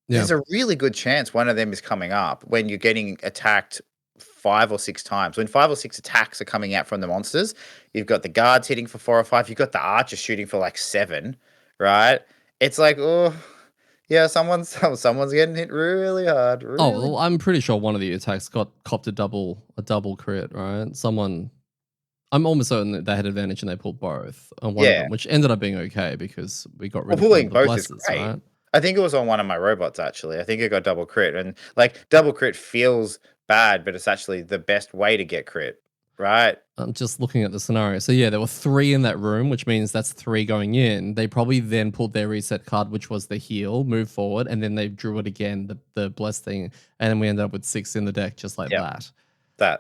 Yeah. There's a really good chance one of them is coming up when you're getting attacked 5 or 6 times. When 5 or 6 attacks are coming out from the monsters, you've got the guards hitting for 4 or 5, you've got the archers shooting for like 7, right? It's like, oh, yeah, someone's getting hit really hard. Really. Oh, well, I'm pretty sure one of the attacks copped a double crit, right? I'm almost certain that they had advantage and they pulled both on one of them, which ended up being okay because we got rid of pulling the both blesses, is great. right? I think it was on one of my robots actually. I think it got double crit, and like double crit feels bad, but it's actually the best way to get crit, right? I'm just looking at the scenario. So yeah, there were 3 in that room, which means that's 3 going in. They probably then pulled their reset card, which was the heal, move forward, and then they drew it again, the bless thing, and then we ended up with 6 in the deck just like that.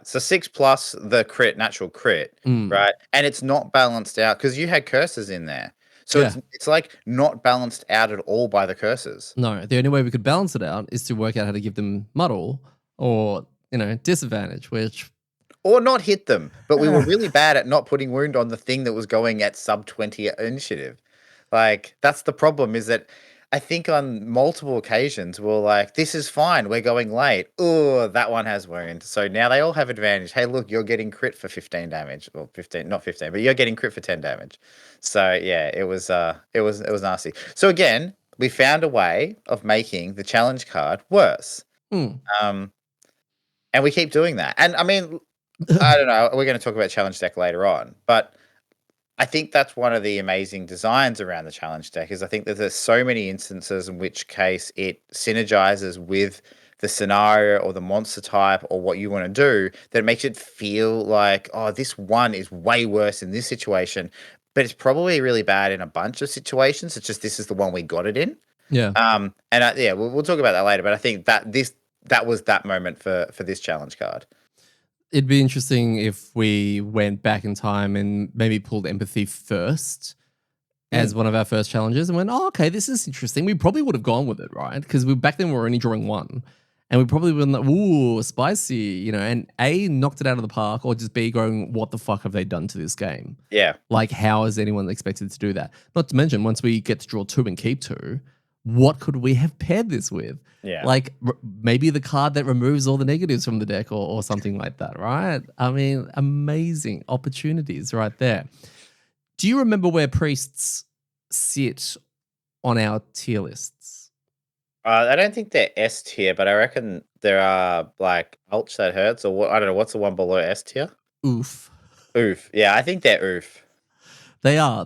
So 6 plus the crit, natural crit, right? And it's not balanced out because you had curses in there. So it's like not balanced out at all by the curses. No, the only way we could balance it out is to work out how to give them muddle or, disadvantage, or not hit them. But we were really bad at not putting wound on the thing that was going at sub 20 initiative. Like, that's the problem, is that I think on multiple occasions we're like, this is fine, we're going late. Oh, that one has wound. So now they all have advantage. Hey, look, you're getting crit for 15 damage. Well, 15, not 15, but you're getting crit for 10 damage. So yeah, it was nasty. So again, we found a way of making the challenge card worse. And we keep doing that. And I mean, I don't know, we're going to talk about challenge deck later on, but I think that's one of the amazing designs around the challenge deck, is I think that there's so many instances in which case it synergizes with the scenario or the monster type or what you want to do, that makes it feel like, oh, this one is way worse in this situation, but it's probably really bad in a bunch of situations. It's just this is the one we got it in. Yeah. Yeah, we'll talk about that later. But I think that was that moment for this challenge card. It'd be interesting if we went back in time and maybe pulled empathy first as one of our first challenges and went, oh, okay, this is interesting. We probably would have gone with it, right? Because back then we were only drawing one. And we probably been like, ooh, spicy, you know, and A, knocked it out of the park, or just B, going, what the fuck have they done to this game? Yeah. Like, how is anyone expected to do that? Not to mention, once we get to draw two and keep two, what could we have paired this with? Yeah. Like, maybe the card that removes all the negatives from the deck or something like that, right? I mean, amazing opportunities right there. Do you remember where priests sit on our tier lists? I don't think they're S tier, but I reckon there are like Ulch that hurts, or what? I don't know. What's the one below S tier? Oof. Oof. Yeah, I think they're oof. They are.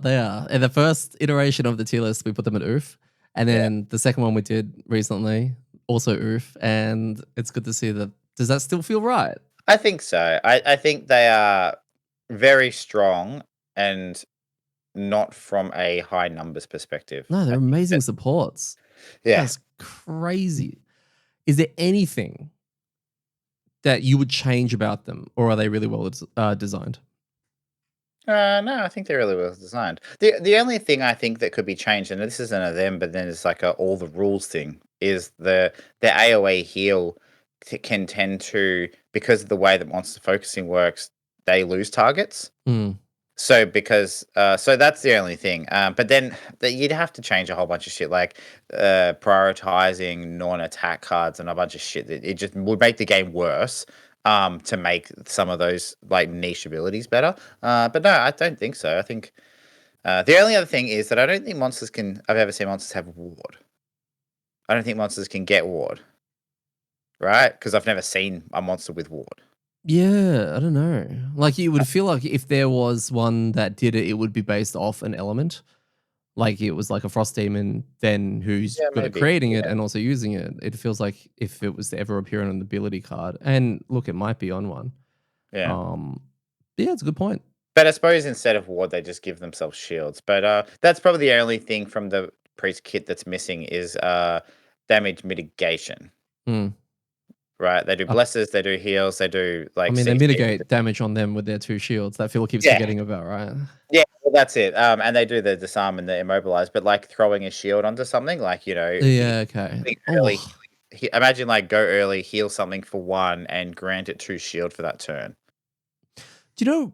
In the first iteration of the tier list, we put them at oof. And then the second one we did recently, also oof. And it's good to see that. Does that still feel right? I think so. I think they are very strong and not from a high numbers perspective. No, they're amazing supports. Yeah. That's crazy. Is there anything that you would change about them, or are they really well designed? No, I think they're really well designed. The only thing I think that could be changed, and this isn't a them, but then it's like a all the rules thing, is the AOE heal can tend to, because of the way that monster focusing works, they lose targets. So so that's the only thing. But then you'd have to change a whole bunch of shit, like prioritizing non-attack cards and a bunch of shit. It just would make the game worse. To make some of those like niche abilities better. But no, I don't think so. I think the only other thing is that I don't think I've ever seen monsters have ward. I don't think monsters can get ward. Right? Because I've never seen a monster with ward. Yeah, I don't know. Like, you would feel like if there was one that did it, it would be based off an element. Like, it was like a Frosthaven then who's good at creating it and also using it. It feels like if it was to ever appear on an ability card. And look, it might be on one. Yeah. Yeah, it's a good point. But I suppose instead of ward, they just give themselves shields. But that's probably the only thing from the priest kit that's missing is damage mitigation. Right? They do blesses, they do heals, they do like. I mean, they mitigate damage on them with their two shields. That Phil keeps forgetting about, right? Yeah, well, that's it. And they do the disarm and the immobilize, but like throwing a shield onto something, like, you know, yeah, okay. Early, imagine like go early, heal something for one, and grant it 2 shield for that turn. Do you know?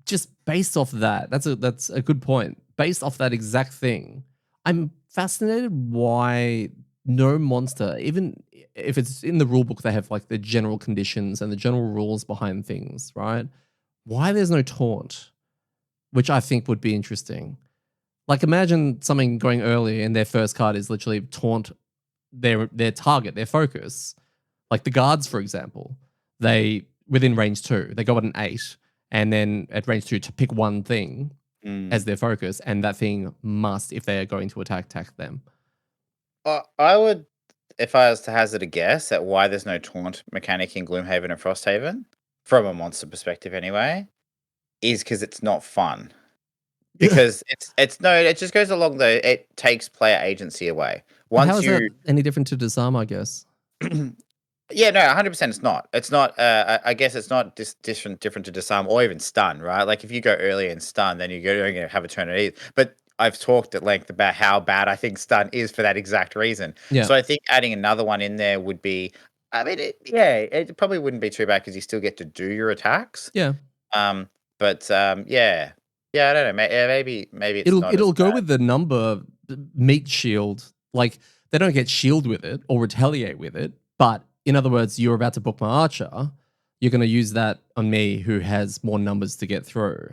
Just based off that, that's a good point. Based off that exact thing, I'm fascinated why no monster, even if it's in the rule book, they have like the general conditions and the general rules behind things, right? Why there's no taunt, which I think would be interesting. Like, imagine something going early and their first card is literally taunt their target, their focus. Like the guards, for example, they within range 2, they go at an 8, and then at range 2 to pick one thing as their focus, and that thing must, if they are going to attack them. I would, if I was to hazard a guess at why there's no taunt mechanic in Gloomhaven and Frosthaven, from a monster perspective anyway, is because it's not fun. Because it just goes along it takes player agency away. How is that any different to disarm, I guess? Yeah, no, 100% it's not. It's not, I guess it's not different to disarm or even stun, right? Like if you go early and stun, then you're going to have a turn at ease. But I've talked at length about how bad I think stun is for that exact reason. Yeah. So I think adding another one in there would be, I mean, it probably wouldn't be too bad because you still get to do your attacks. Yeah. Yeah, I don't know. Maybe it's it'll go with the number meat shield. Like they don't get shield with it or retaliate with it, but in other words, you're about to book my archer. You're going to use that on me, who has more numbers to get through.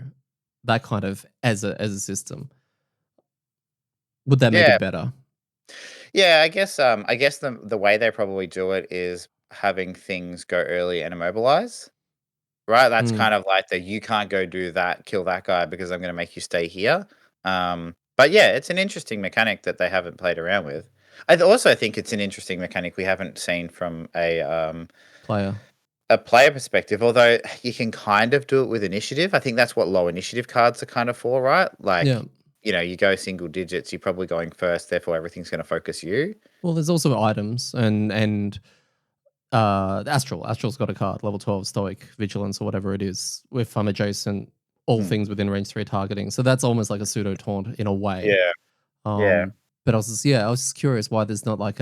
That kind of as a system. Would that make it better? Yeah, I guess the way they probably do it is having things go early and immobilize. Right? That's kind of like you can't go do that, kill that guy because I'm going to make you stay here. But yeah, it's an interesting mechanic that they haven't played around with. I also think it's an interesting mechanic we haven't seen from a player. a player perspective, although you can kind of do it with initiative. I think that's what low initiative cards are kind of for, right? Yeah. Like, you go single digits, you're probably going first, therefore everything's going to focus you. Well, there's also items and Astral's got a card, level 12 Stoic Vigilance or whatever it is, with adjacent all Hmm. things within range 3 targeting. So that's almost like a pseudo taunt in a way. Yeah. Yeah. But I was just curious why there's not like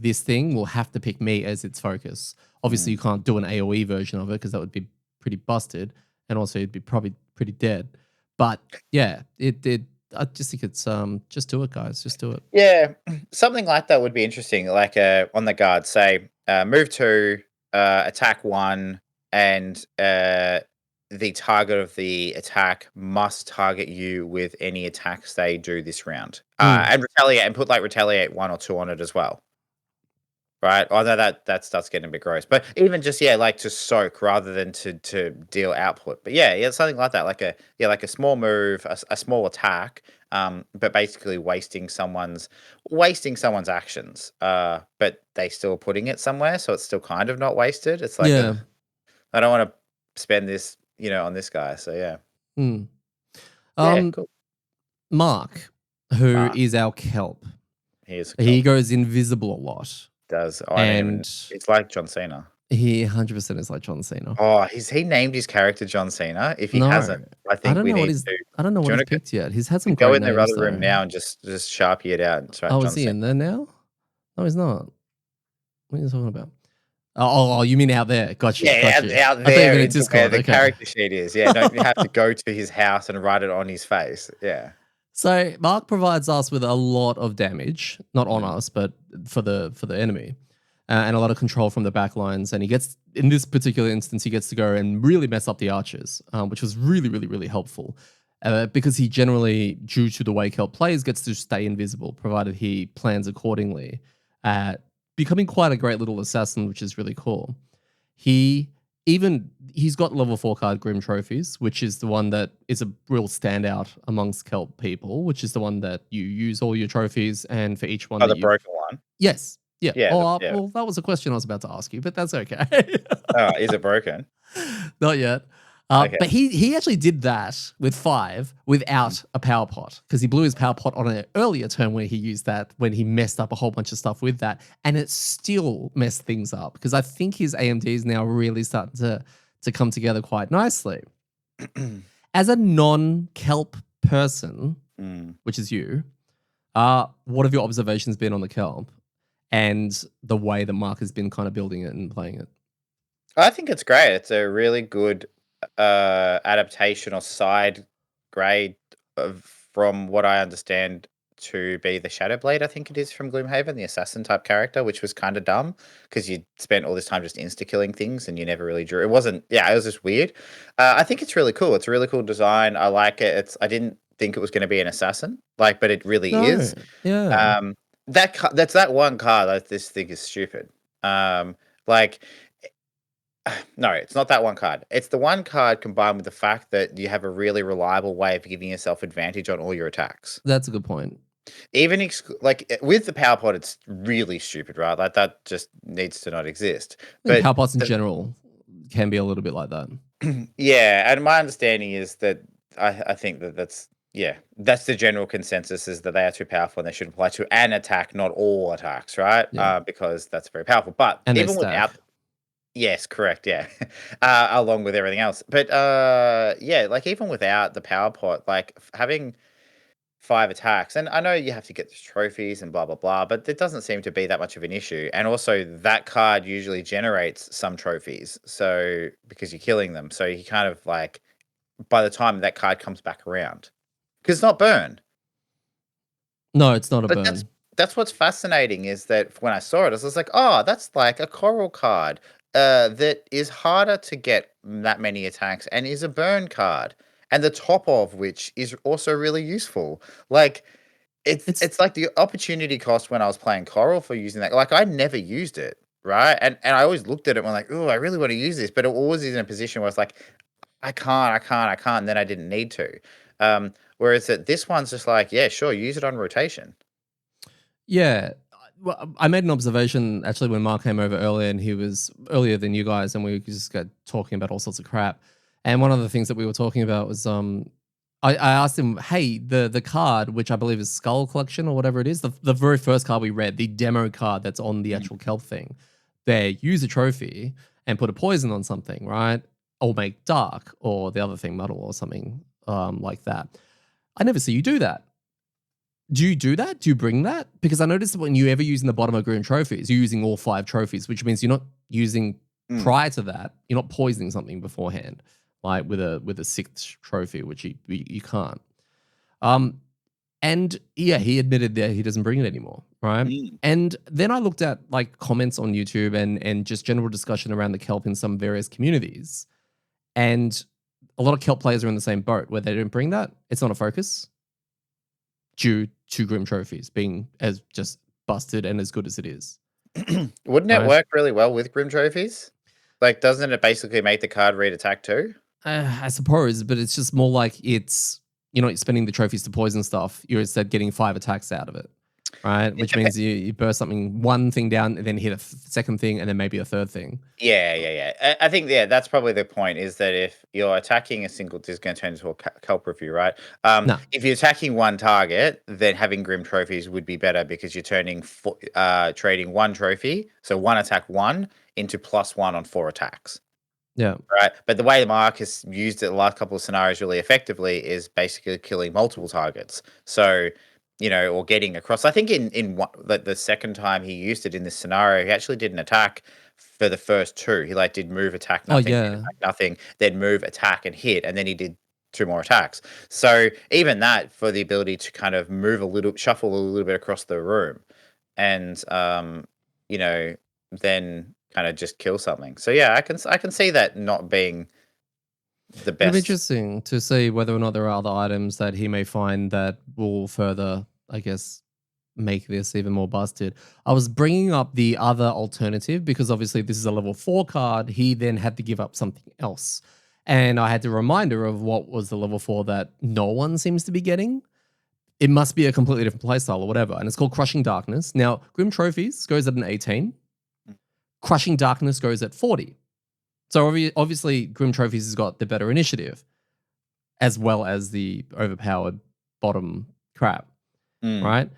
this thing will have to pick me as its focus. Obviously, you can't do an AoE version of it because that would be pretty busted, and also it'd be probably pretty dead. But yeah, it I just think it's just do it, guys, just do it. Yeah, something like that would be interesting. Like on the guard, say move 2, attack 1, and the target of the attack must target you with any attacks they do this round. And retaliate, and put like retaliate 1 or 2 on it as well. Right. Although that starts getting a bit gross. But even just like to soak rather than to deal output. But yeah, something like that. Like a small move, a small attack, but basically wasting someone's actions. But they still putting it somewhere, so it's still kind of not wasted. It's like Yeah. I don't want to spend this, on this guy. So yeah. Yeah, cool. Mark, who Mark, is our kelp, here's a he kelp. goes invisible a lot. Does I mean And it's like John Cena. he 100% is like John Cena. Oh, he named his character John Cena? If he No, hasn't, I I think don't we know what need he's. to. I don't know Do what you he's want to picked yet. He's had some go great in the names other room though. now and just sharpie it out and write Oh, John is he Cena? in there now? No, he's not. What are you talking about? Oh, you mean out there? Got you. Yeah, Got you. out I thought you there meant in into where Discord. the Okay. character sheet is. Yeah, don't you have to go to his house and write it on his face? Yeah. So Mark provides us with a lot of damage, not on Mm. us, but for the enemy, and a lot of control from the back lines. And he gets, in this particular instance, he gets to go and really mess up the archers, which was really, really, really helpful. Because he generally, due to the way Kelp plays, gets to stay invisible, provided he plans accordingly, becoming quite a great little assassin, which is really cool. He's got level 4 card Grim Trophies, which is the one that is a real standout amongst Kelp people, which is the one that you use all your trophies, and for each one Oh, that the you've. broken one. Yes. Yeah. Yeah, Oh, yeah. well, that was a question I was about to ask you, but that's okay. Oh, is it broken? Not yet. Okay. But he actually did that with 5 without a power pot, because he blew his power pot on an earlier turn where he used that, when he messed up a whole bunch of stuff with that, and it still messed things up, because I think his AMD is now really starting to come together quite nicely. As a non-kelp person, which is you, what have your observations been on the kelp and the way that Mark has been kind of building it and playing it? I think it's great. It's a really good adaptation or side grade from what I understand to be the Shadowblade. I think it is from Gloomhaven, the assassin type character, which was kind of dumb because you spent all this time just insta killing things and you never really drew. It wasn't. Yeah, it was just weird. I think it's really cool. It's a really cool design. I like it. I didn't think it was going to be an assassin, but it really No. is. Yeah. That's that one card that this thing is stupid. Like no, it's not that one card. It's the one card combined with the fact that you have a really reliable way of giving yourself advantage on all your attacks. That's a good point. Even with the power pod, it's really stupid, right? Like that just needs to not exist. I think But power pots in general can be a little bit like that. yeah, and my understanding is that I think that's that's the general consensus, is that they are too powerful and they should apply to an attack, not all attacks, right? Yeah. Because that's very powerful. But And they even stack. without. Yes, correct. Yeah, along with everything else. But yeah, like even without the power pot, like having 5 attacks, and I know you have to get the trophies and blah blah blah, but it doesn't seem to be that much of an issue. And also, that card usually generates some trophies, so because you're killing them, so you kind of like by the time that card comes back around, because it's not burn. No, it's not a But burn. that's what's fascinating, is that when I saw it, I was like, oh, that's like a coral card that is harder to get that many attacks and is a burn card. And the top of which is also really useful. Like It's it's like the opportunity cost when I was playing Coral for using that. Like I never used it, right? And I always looked at it and like, oh, I really want to use this, but it always is in a position where it's like, I can't, and then I didn't need to. Whereas that this one's just like, yeah, sure, use it on rotation. yeah. well, I made an observation actually when Mark came over earlier, and he was earlier than you guys, and we just got talking about all sorts of crap. And one of the things that we were talking about was I asked him, hey, the card, which I believe is Skull Collection or whatever it is, the very first card we read, the demo card that's on the actual kelp thing, they use a trophy and put a poison on something, right? Or make dark, or the other thing, muddle or something like that. I never see you do that. Do you do that? Do you bring that? Because I noticed that when you ever using the bottom of green trophies, you're using all 5 trophies, which means you're not using prior to that, you're not poisoning something beforehand, like with a 6th trophy, which you can't. And yeah, he admitted that he doesn't bring it anymore, right? And then I looked at like comments on YouTube and just general discussion around the kelp in some various communities. And a lot of kelp players are in the same boat where they don't bring that. It's not a focus due to Grim Trophies being as just busted and as good as it is. Wouldn't it work really well with Grim Trophies? Like, doesn't it basically make the card read attack too? I suppose, but it's just more like it's, you're not spending the trophies to poison stuff. You're instead getting 5 attacks out of it, right? Which means you burst one thing down and then hit a second thing and then maybe a third thing. Yeah. I think, that's probably the point, is that if you're attacking a single, this is going to turn into a kelp review, right? No. If you're attacking one target, then having Grim Trophies would be better because you're trading 1 trophy, so 1 attack 1 into +1 on 4 attacks. Yeah. Right. But the way Mark has used it the last couple of scenarios really effectively is basically killing multiple targets. So, or getting across. I think in the second time he used it in this scenario, he actually did an attack for the first 2. He did move, attack, nothing, attack, nothing, then move, attack, and hit, and then he did 2 more attacks. So even that, for the ability to kind of shuffle a little bit across the room, and then kind of just kill something. So yeah, I can see that not being the best. It'll be interesting to see whether or not there are other items that he may find that will further, I guess, make this even more busted. I was bringing up the other alternative because obviously this is a level 4 card. He then had to give up something else. And I had the reminder of what was the level 4 that no one seems to be getting. It must be a completely different playstyle or whatever. And it's called Crushing Darkness. Now, Grim Trophies goes at an 18. Crushing Darkness goes at 40. So obviously, Grim Trophies has got the better initiative, as well as the overpowered bottom crap, right?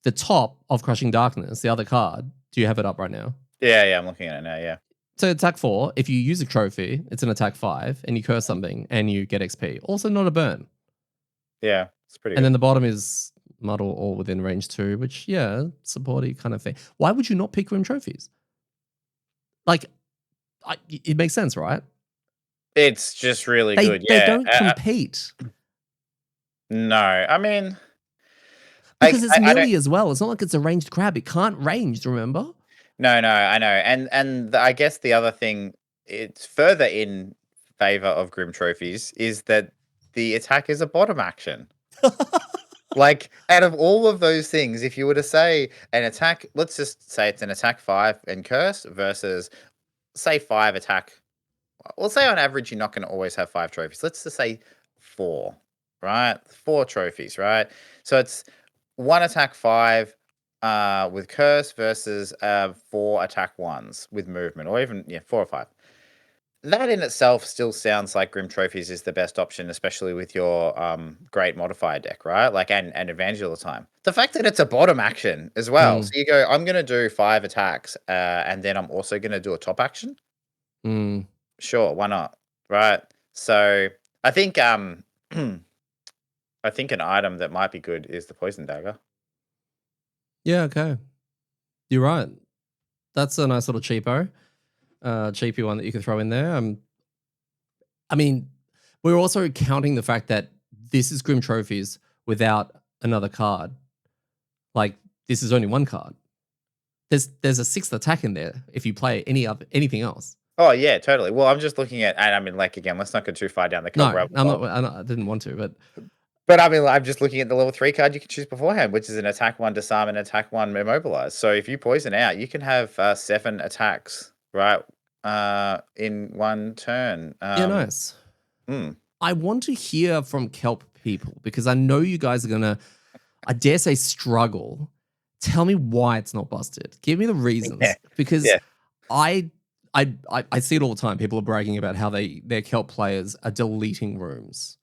The top of Crushing Darkness, the other card, do you have it up right now? Yeah, I'm looking at it now, yeah. So attack 4, if you use a trophy, it's an attack 5, and you curse something, and you get XP. Also not a burn. Yeah, it's pretty good. And then the bottom is muddle all within range 2, which, yeah, supporty kind of thing. Why would you not pick Grim Trophies? Like, it makes sense, right? It's just really good. They don't compete. No, I mean, because it's melee as well. It's not like it's a ranged crab. It can't range. Remember? No, I know. And I guess the other thing, it's further in favor of Grim Trophies, is that the attack is a bottom action. Like, out of all of those things, if you were to say an attack, let's just say it's an attack 5 and curse versus, say, 5 attack. Well, say on average, you're not going to always have 5 trophies. Let's just say 4, right? 4 trophies, right? So it's 1 attack 5 with curse versus 4 attack 1s with movement, or even 4 or 5. That in itself still sounds like Grim Trophies is the best option, especially with your great modifier deck, right? Like, and advantage all the time. The fact that it's a bottom action as well. So you go, I'm going to do 5 attacks, and then I'm also going to do a top action. Sure, why not? Right. So I think I think an item that might be good is the poison dagger. Yeah, okay. You're right. That's a nice little cheapy one that you could throw in there. I mean, we're also counting the fact that this is Grim Trophies without another card. Like, this is only 1 card. There's a 6th attack in there if you play anything else. Oh yeah, totally. Well, I'm just looking at, and I mean, like, again, let's not go too far down the rabbit hole. I didn't want to, but I mean, I'm just looking at the level 3 card you can choose beforehand, which is an attack 1 disarm and attack 1 immobilize. So if you poison out, you can have 7 attacks, right, in 1 turn. Yeah, nice. I want to hear from kelp people because I know you guys are gonna, I dare say, struggle tell me why it's not busted. Give me the Yeah, reasons, because yeah. I see it all the time. People are bragging about how their kelp players are deleting rooms.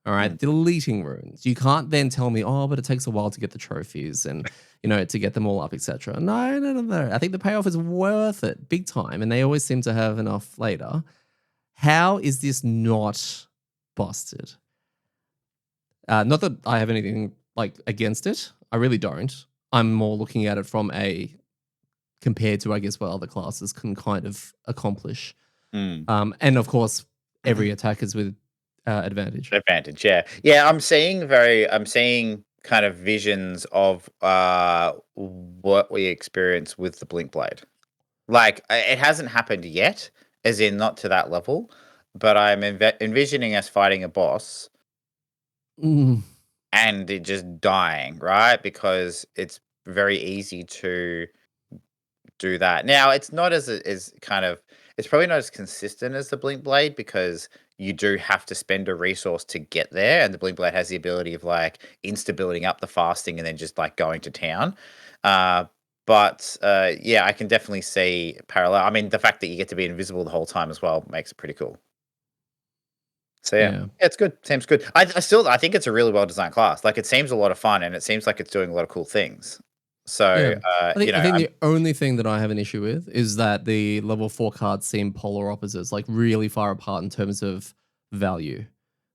All right, Mm. deleting rooms. You can't then tell me, oh, but it takes a while to get the trophies and to get them all up, etc. No, no, no, no. I think the payoff is worth it, big time, and they always seem to have enough later. How is this not busted? Not that I have anything like against it. I really don't. I'm more looking at it from a compared to, I guess, what other classes can kind of accomplish. Mm. And of course, every attack is with advantage. Advantage, yeah. Yeah, I'm seeing kind of visions of what we experience with the Blink Blade. Like it hasn't happened yet, as in not to that level, but I'm envisioning us fighting a boss Mm, and it just dying, right? Because it's very easy to do that. Now, it's not as kind of it's probably not as consistent as the Blink Blade because you do have to spend a resource to get there, and the Blink Blade has the ability of like insta building up the fasting and then just like going to town. Uh, but yeah, I can definitely see parallel. I mean, the fact that you get to be invisible the whole time as well makes it pretty cool. So yeah, yeah. it's good. Seems good. I think it's a really well designed class. Like it seems a lot of fun, and it seems like it's doing a lot of cool things. Yeah. So I think the only thing that I have an issue with is that the level 4 cards seem polar opposites, like really far apart in terms of value.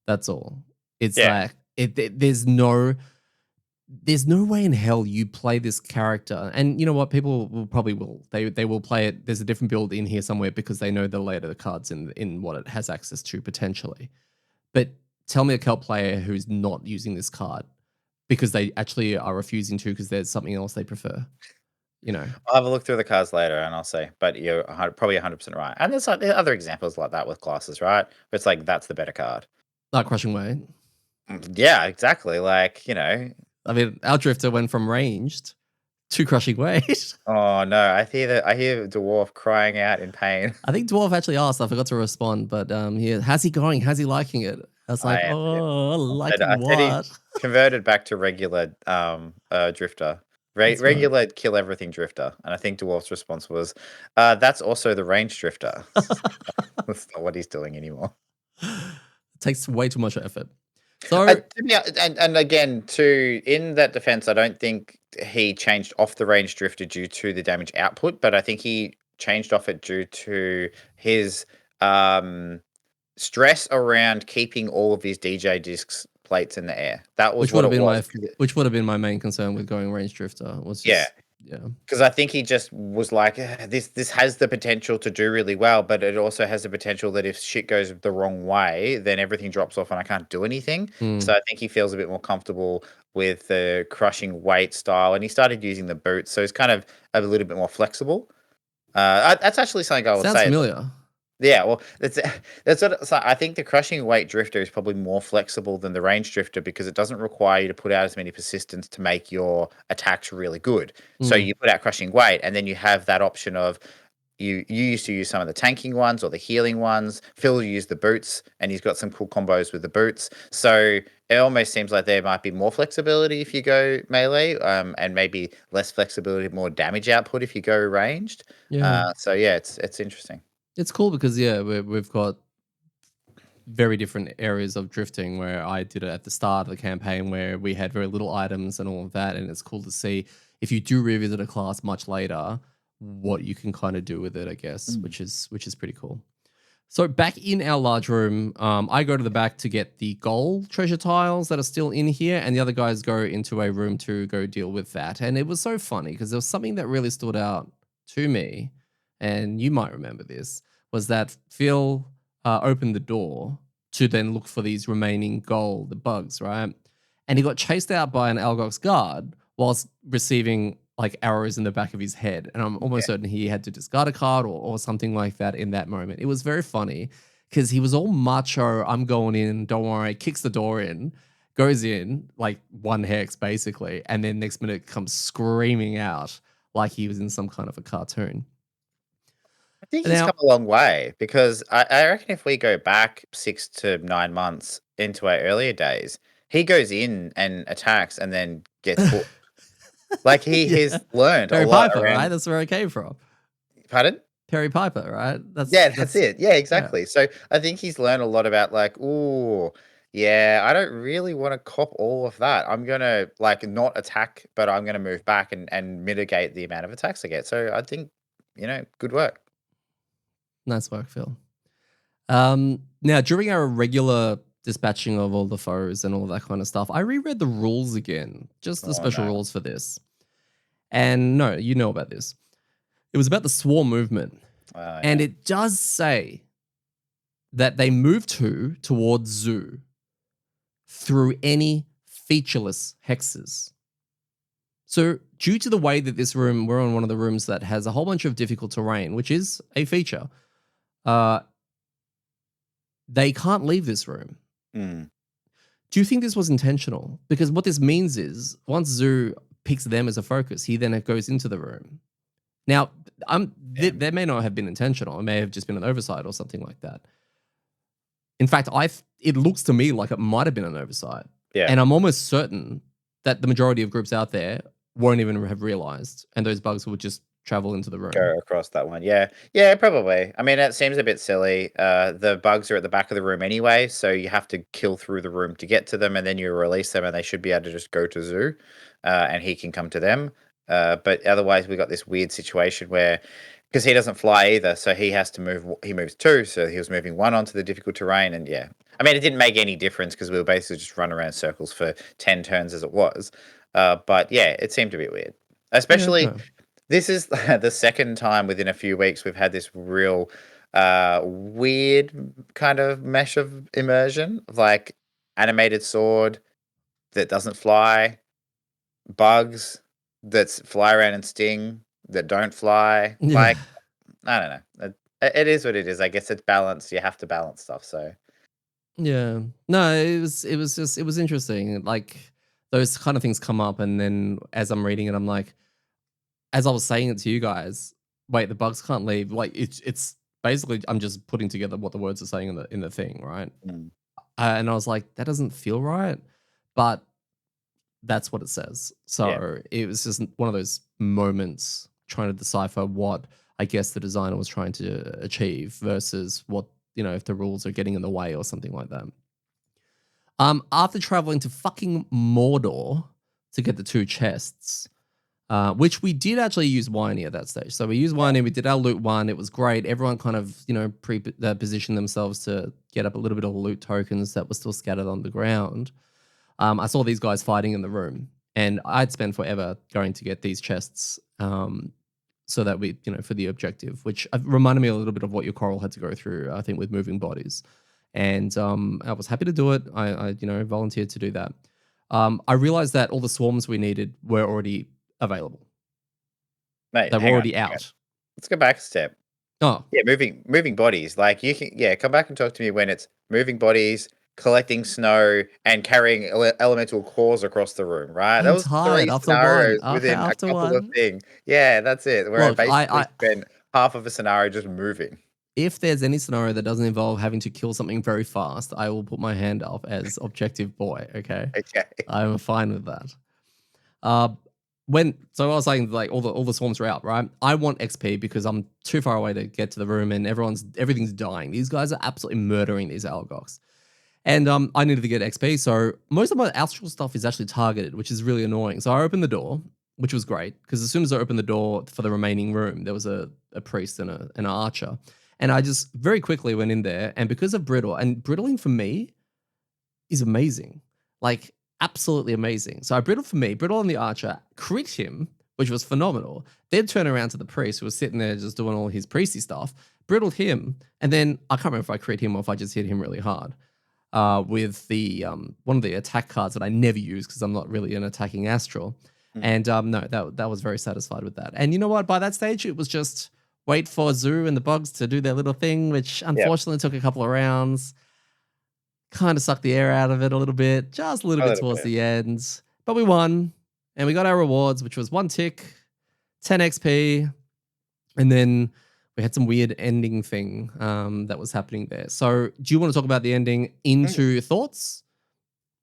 That's all. It's yeah, like there's no way in hell you play this character. And you know what? People will probably will. They will play it. There's a different build in here somewhere because they know the later the cards in what it has access to potentially. But tell me a kelp player who's not using this card because they actually are refusing to because there's something else they prefer. You know, I'll have a look through the cards later, and I'll say. But you're probably 100% right. And there's like there are other examples like that with classes, right? Where it's like that's the better card. not crushing weight. Yeah, exactly. Like I mean, our drifter went from ranged to crushing weight. oh no, I hear the dwarf crying out in pain. I think Dwarf actually asked. I forgot to respond, but how's he going? How's he liking it? I was I like, answered him. oh, I liking said he what? converted back to regular drifter. That's right. Regular kill everything drifter. And I think Dwarf's response was, that's also the range drifter. That's not what he's doing anymore. It takes way too much effort. So And again, to in that defense, I don't think he changed off the range drifter due to the damage output, but I think he changed off it due to his um stress around keeping all of his DJ discs plates in the air. That was which would what have it been was. my main concern with going range drifter was Yeah, just yeah. because I think he just was like, this has the potential to do really well, but it also has the potential that if shit goes the wrong way, then everything drops off and I can't do anything. So Mm. I think he feels a bit more comfortable with the crushing weight style, and he started using the boots, so he's kind of a little bit more flexible. That's actually something I would Sounds say. familiar. Yeah, well, that's what so I think the crushing weight drifter is probably more flexible than the range drifter because it doesn't require you to put out as many persistence to make your attacks really good. So Mm. you put out crushing weight, and then you have that option of you used to use some of the tanking ones or the healing ones. Phil used the boots, and he's got some cool combos with the boots. So it almost seems like there might be more flexibility if you go melee, and maybe less flexibility, more damage output if you go ranged. Yeah. So yeah, it's interesting. It's cool because yeah, we've got very different areas of drifting where I did it at the start of the campaign where we had very little items and all of that. And it's cool to see if you do revisit a class much later, what you can kind of do with it, I guess, which is pretty cool. So back in our large room, I go to the back to get the gold treasure tiles that are still in here, and the other guys go into a room to go deal with that. And it was so funny because there was something that really stood out to me, and you might remember this, was that Phil opened the door to then look for these remaining gold, the bugs, right? And he got chased out by an Algox guard whilst receiving like arrows in the back of his head. And I'm almost certain he had to discard a card or something like that in that moment. It was very funny because he was all macho. I'm going in, don't worry, kicks the door in, goes in like one hex basically. And then next minute comes screaming out like he was in some kind of a cartoon. I think he's Now, come a long way because I reckon if we go back 6 to 9 months into our earlier days, he goes in and attacks and then gets booked. Like he Yeah. has learned a Perry lot Piper, right? around. That's where it came from. Pardon? Perry Piper, right? Yeah, that's it. Yeah, Yeah. exactly. So I think he's learned a lot about like, ooh, yeah, I don't really want to cop all of that. I'm gonna like not attack, but I'm gonna move back and mitigate the amount of attacks I get. So I think, good work. Nice work, Phil. Now, during our regular dispatching of all the foes and all that kind of stuff, I reread the rules again, just the Oh special no. rules for this. And no, you know about this. It was about the swarm movement. Oh And yeah. it does say that they move towards Zoo through any featureless hexes. So, due to the way that this room, we're on one of the rooms that has a whole bunch of difficult terrain, which is a feature, uh, they can't leave this room. Mm. Do you think this was intentional? Because what this means is once Zoo picks them as a focus, he then goes into the room. Now, Yeah. there may not have been intentional. It may have just been an oversight or something like that. In fact, it looks to me like it might have been an oversight. Yeah. And I'm almost certain that the majority of groups out there won't even have realized, and those bugs will just travel into the room. Go across that one. Yeah. Yeah, probably. I mean, it seems a bit silly. The bugs are at the back of the room anyway, so you have to kill through the room to get to them, and then you release them, and they should be able to just go to Zoo, and he can come to them. But otherwise, we got this weird situation where, because he doesn't fly either, so he has to move. He moves two, so he was moving one onto the difficult terrain, and yeah. I mean, it didn't make any difference because we were basically just running around circles for 10 turns as it was. But yeah, it seemed a bit weird. Especially, Yeah. this is the second time within a few weeks we've had this real weird kind of mesh of immersion, like animated sword that doesn't fly, bugs that fly around and sting that don't fly. Yeah. Like, I don't know. It is what it is. I guess it's balanced. You have to balance stuff. So, Yeah. No, it was interesting. Like those kind of things come up, and then as I'm reading it, I'm like, as I was saying it to you guys, wait, the bugs can't leave. Like it's basically I'm just putting together what the words are saying in the thing, right? mm, And I was like, that doesn't feel right, but that's what it says. yeah, So it was just one of those moments trying to decipher what I guess the designer was trying to achieve versus what, if the rules are getting in the way or something like that. After traveling to fucking Mordor to get the two chests, which we did actually use Winey at that stage. So we used Winey, we did our loot one. It was great. Everyone kind of, positioned themselves to get up a little bit of loot tokens that were still scattered on the ground. I saw these guys fighting in the room, and I'd spend forever going to get these chests so that we, for the objective, which reminded me a little bit of what your Coral had to go through, I think, with moving bodies. And I was happy to do it. I volunteered to do that. I realized that all the swarms we needed were already available. mate. They were Hang on. already out. Let's go back a step. Oh, Yeah, moving bodies. Like you can, yeah, come back and talk to me when it's moving bodies, collecting snow, and carrying elemental cores across the room. Right? I'm Those tired three after one. scenarios Okay, within a after couple of one. things. Yeah, that's it. Where I Look, basically spent half of a scenario just moving. if there's any scenario that doesn't involve having to kill something very fast, I will put my hand up as objective boy. Okay, Okay. I'm fine with that. So I was saying like all the swarms are out, right? I want XP because I'm too far away to get to the room, and everything's dying. These guys are absolutely murdering these Algox. And I needed to get XP, so most of my astral stuff is actually targeted, which is really annoying. So I opened the door, which was great, because as soon as I opened the door for the remaining room, there was a priest and an archer. And I just very quickly went in there, and because of brittle, and brittling for me is amazing. Like, absolutely amazing. So I brittle on the archer, crit him, which was phenomenal. Then turn around to the priest who was sitting there just doing all his priesty stuff, brittled him, and then I can't remember if I crit him or if I just hit him really hard. With the one of the attack cards that I never use because I'm not really an attacking astral. And no, that was very satisfied with that. And you know what? By that stage, it was just wait for Zoo and the bugs to do their little thing, which unfortunately took a couple of rounds. Kind of sucked the air out of it a little bit, just a little bit towards the end. But we won, and we got our rewards, which was 1 tick, 10 XP, and then we had some weird ending thing that was happening there. So do you want to talk about the ending into thoughts?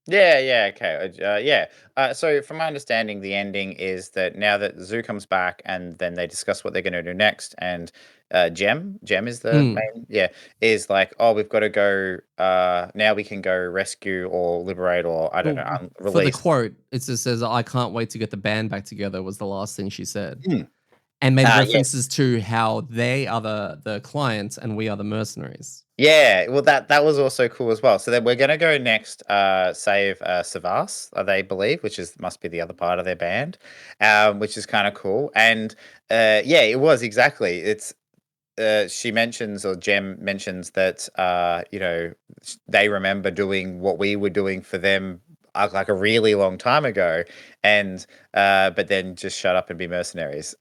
Yeah, okay. Yeah. So, from my understanding, the ending is that now that the zoo comes back, and then they discuss what they're going to do next, and Gem is the Mm. main, yeah, is like, oh, we've got to go. Now we can go rescue or liberate or I don't know, Well, for the release. quote, it just says, "I can't wait to get the band back together," was the last thing she said, Mm. and made Yeah, references to how they are the clients and we are the mercenaries. yeah. Well, that was also cool as well. So then we're going to go next. Save Savas, they believe, which is must be the other part of their band, which is kind of cool. And yeah, it was exactly. It's she mentions or Jem mentions that they remember doing what we were doing for them like a really long time ago, and but then just shut up and be mercenaries.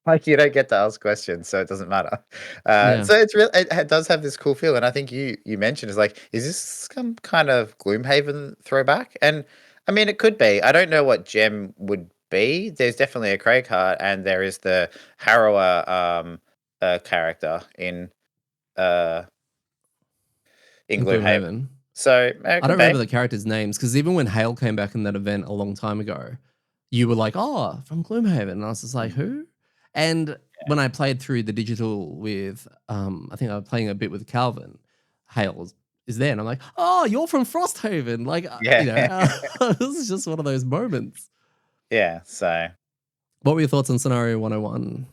Like you don't get to ask questions, so it doesn't matter. Yeah. So it's real. It does have this cool feel, and I think you mentioned is like, is this some kind of Gloomhaven throwback? And I mean, it could be. I don't know what Gem would be. There's definitely a Craig heart, and there is the Harrower character uh in In Gloomhaven. Gloomhaven. So it I don't could be. remember the characters' names because even when Hale came back in that event a long time ago, you were like, "Oh, from Gloomhaven," and I was just like, Mm, "Who?" And when I played through the digital with, I think I was playing a bit with Calvin. Hale is there, and I'm like, "Oh, you're from Frosthaven!" Like, yeah, this is just one of those moments. yeah. So What were your thoughts on Scenario 101?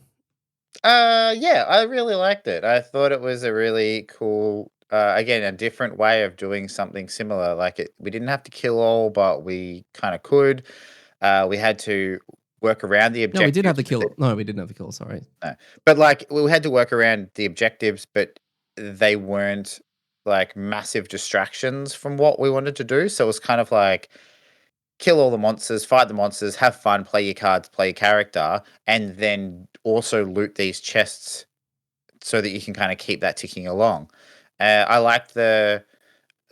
yeah, I really liked it. I thought it was a really cool, again, a different way of doing something similar. Like we didn't have to kill all, but we kind of could. We had to work around the No, we did have objectives, the kill. No, we didn't have the kill. Sorry. no. But like we had to work around the objectives, but they weren't like massive distractions from what we wanted to do. So it was kind of like kill all the monsters, fight the monsters, have fun, play your cards, play your character, and then also loot these chests so that you can kind of keep that ticking along. I liked the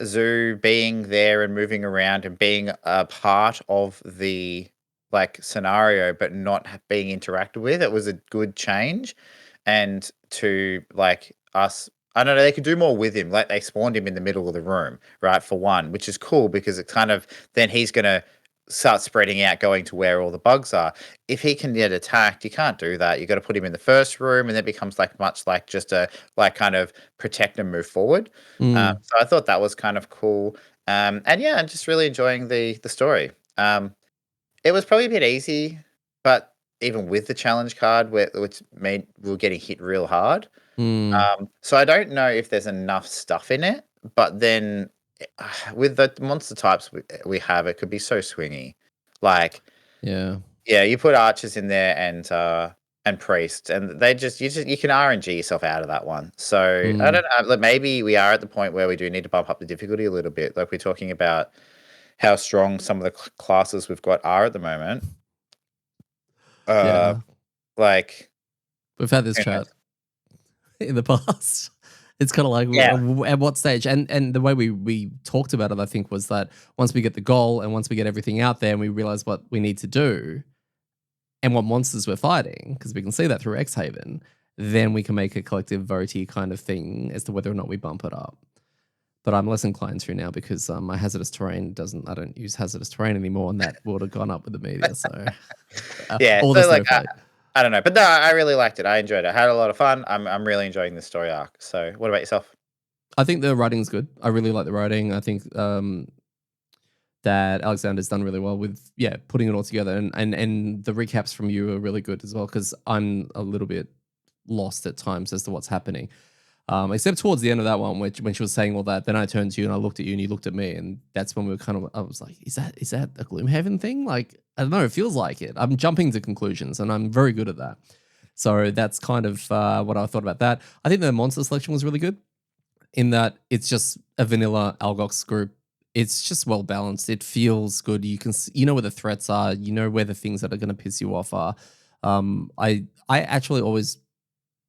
zoo being there and moving around and being a part of the like scenario, but not being interacted with. It was a good change, and to like us. I don't know. They could do more with him. Like they spawned him in the middle of the room, right? For one, which is cool because it kind of then he's gonna start spreading out, going to where all the bugs are. If he can get attacked, you can't do that. You got to put him in the first room, and it becomes like much like just a like kind of protect and move forward. Mm, So I thought that was kind of cool. And yeah, I'm just really enjoying the story. It was probably a bit easy, but even with the challenge card, which made we were getting hit real hard. mm, So I don't know if there's enough stuff in it, but then with the monster types we have, it could be so swingy. Like, yeah. yeah, you put archers in there and priests, and they just you can RNG yourself out of that one. So I Mm, don't know. Like maybe we are at the point where we do need to bump up the difficulty a little bit. Like we're talking about how strong some of the classes we've got are at the moment. Uh, yeah. like We've had this who chat knows? in the past. It's kind of like Yeah, at what stage, and the way we talked about it, I think, was that once we get the goal and once we get everything out there and we realize what we need to do and what monsters we're fighting, because we can see that through X Haven, then we can make a collective votey kind of thing as to whether or not we bump it up. But I'm less inclined to now because my hazardous terrain doesn't. I don't use hazardous terrain anymore, and that would have gone up with the media. So, yeah. or the So like snowflake. I don't know, but no, I really liked it. I enjoyed it. I had a lot of fun. I'm really enjoying the story arc. So what about yourself? I think the writing's good. I really like the writing. I think that Alexander's done really well with putting it all together, and the recaps from you are really good as well because I'm a little bit lost at times as to what's happening. Except towards the end of that one, which when she was saying all that, then I turned to you and I looked at you and you looked at me, and that's when we were kind of. I was like, is that a Gloomhaven thing? Like I don't know. It feels like it. I'm jumping to conclusions, and I'm very good at that. So that's kind of what I thought about that. I think the monster selection was really good in that it's just a vanilla Algox group. It's just well balanced. It feels good. You know where the threats are. You know where the things that are going to piss you off are. I actually always,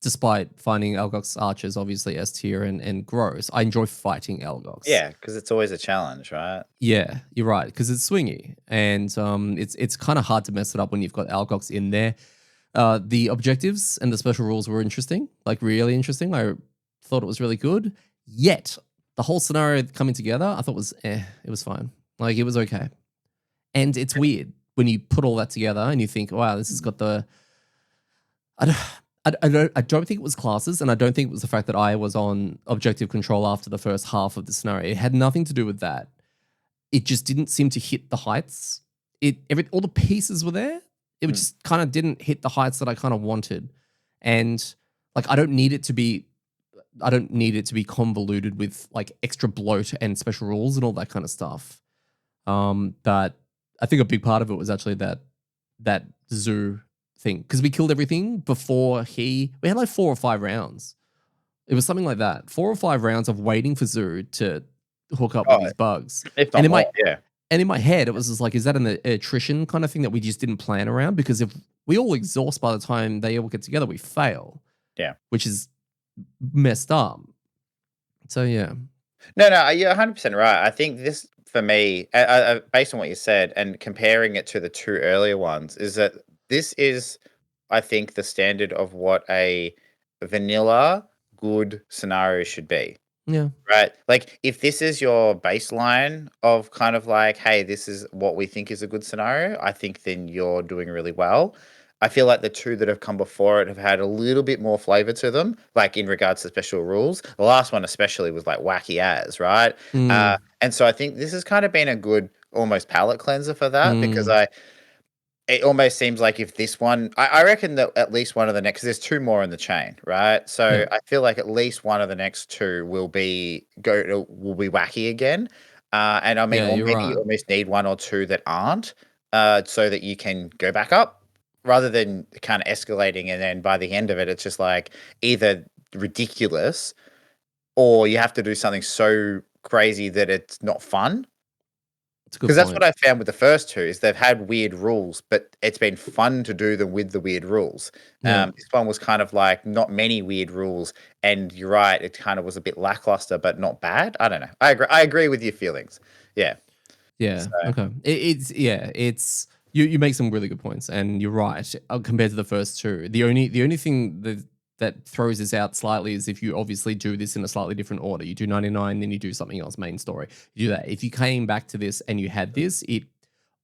despite finding Algox archers obviously S tier and gross, I enjoy fighting Algox. Yeah, because it's always a challenge, right? Yeah, you're right because it's swingy and it's kind of hard to mess it up when you've got Algox in there. The objectives and the special rules were interesting, like really interesting. I thought it was really good. Yet the whole scenario coming together, I thought was it was fine. Like it was okay. And it's weird when you put all that together and you think, wow, this has got the. I don't think it was classes, and I don't think it was the fact that I was on objective control after the first half of the scenario. It had nothing to do with that. It just didn't seem to hit the heights. All the pieces were there. It just kind of didn't hit the heights that I kind of wanted. And like I don't need it to be convoluted with like extra bloat and special rules and all that kind of stuff. But I think a big part of it was actually that zoo thing, because we killed everything before we had like 4 or 5 rounds. It was something like that. 4 or 5 rounds of waiting for Zoo to hook up with these bugs. If not more, yeah. And in my head, it was just like, is that an attrition kind of thing that we just didn't plan around? Because if we all exhaust by the time they all get together, we fail. Yeah. Which is messed up. So, yeah. No, you're 100% right. I think this, for me, based on what you said and comparing it to the 2 earlier ones, is that this is, I think, the standard of what a vanilla good scenario should be. Yeah. Right. Like if this is your baseline of kind of like, hey, this is what we think is a good scenario, I think then you're doing really well. I feel like the 2 that have come before it have had a little bit more flavor to them, like in regards to special rules. The last one especially was like wacky as, right? And so I think this has kind of been a good almost palate cleanser for that, because it almost seems like if this one, I reckon that at least one of the next, there's 2 more in the chain, right? So I feel like at least one of the next 2 will be wacky again. And I mean, or maybe you almost need 1 or 2 that aren't, so that you can go back up, rather than kind of escalating. And then by the end of it, it's just like either ridiculous or you have to do something so crazy that it's not fun. Because that's what I found with the first 2 is they've had weird rules, but it's been fun to do them with the weird rules. This one was kind of like not many weird rules, and you're right, it kind of was a bit lackluster, but not bad. I don't know. I agree with your feelings. Yeah. Yeah. So. Okay. It's you make some really good points, and you're right. Compared to the first 2, the only thing that throws this out slightly is if you obviously do this in a slightly different order. You do 99, then you do something else, main story. You do that. If you came back to this and you had this, it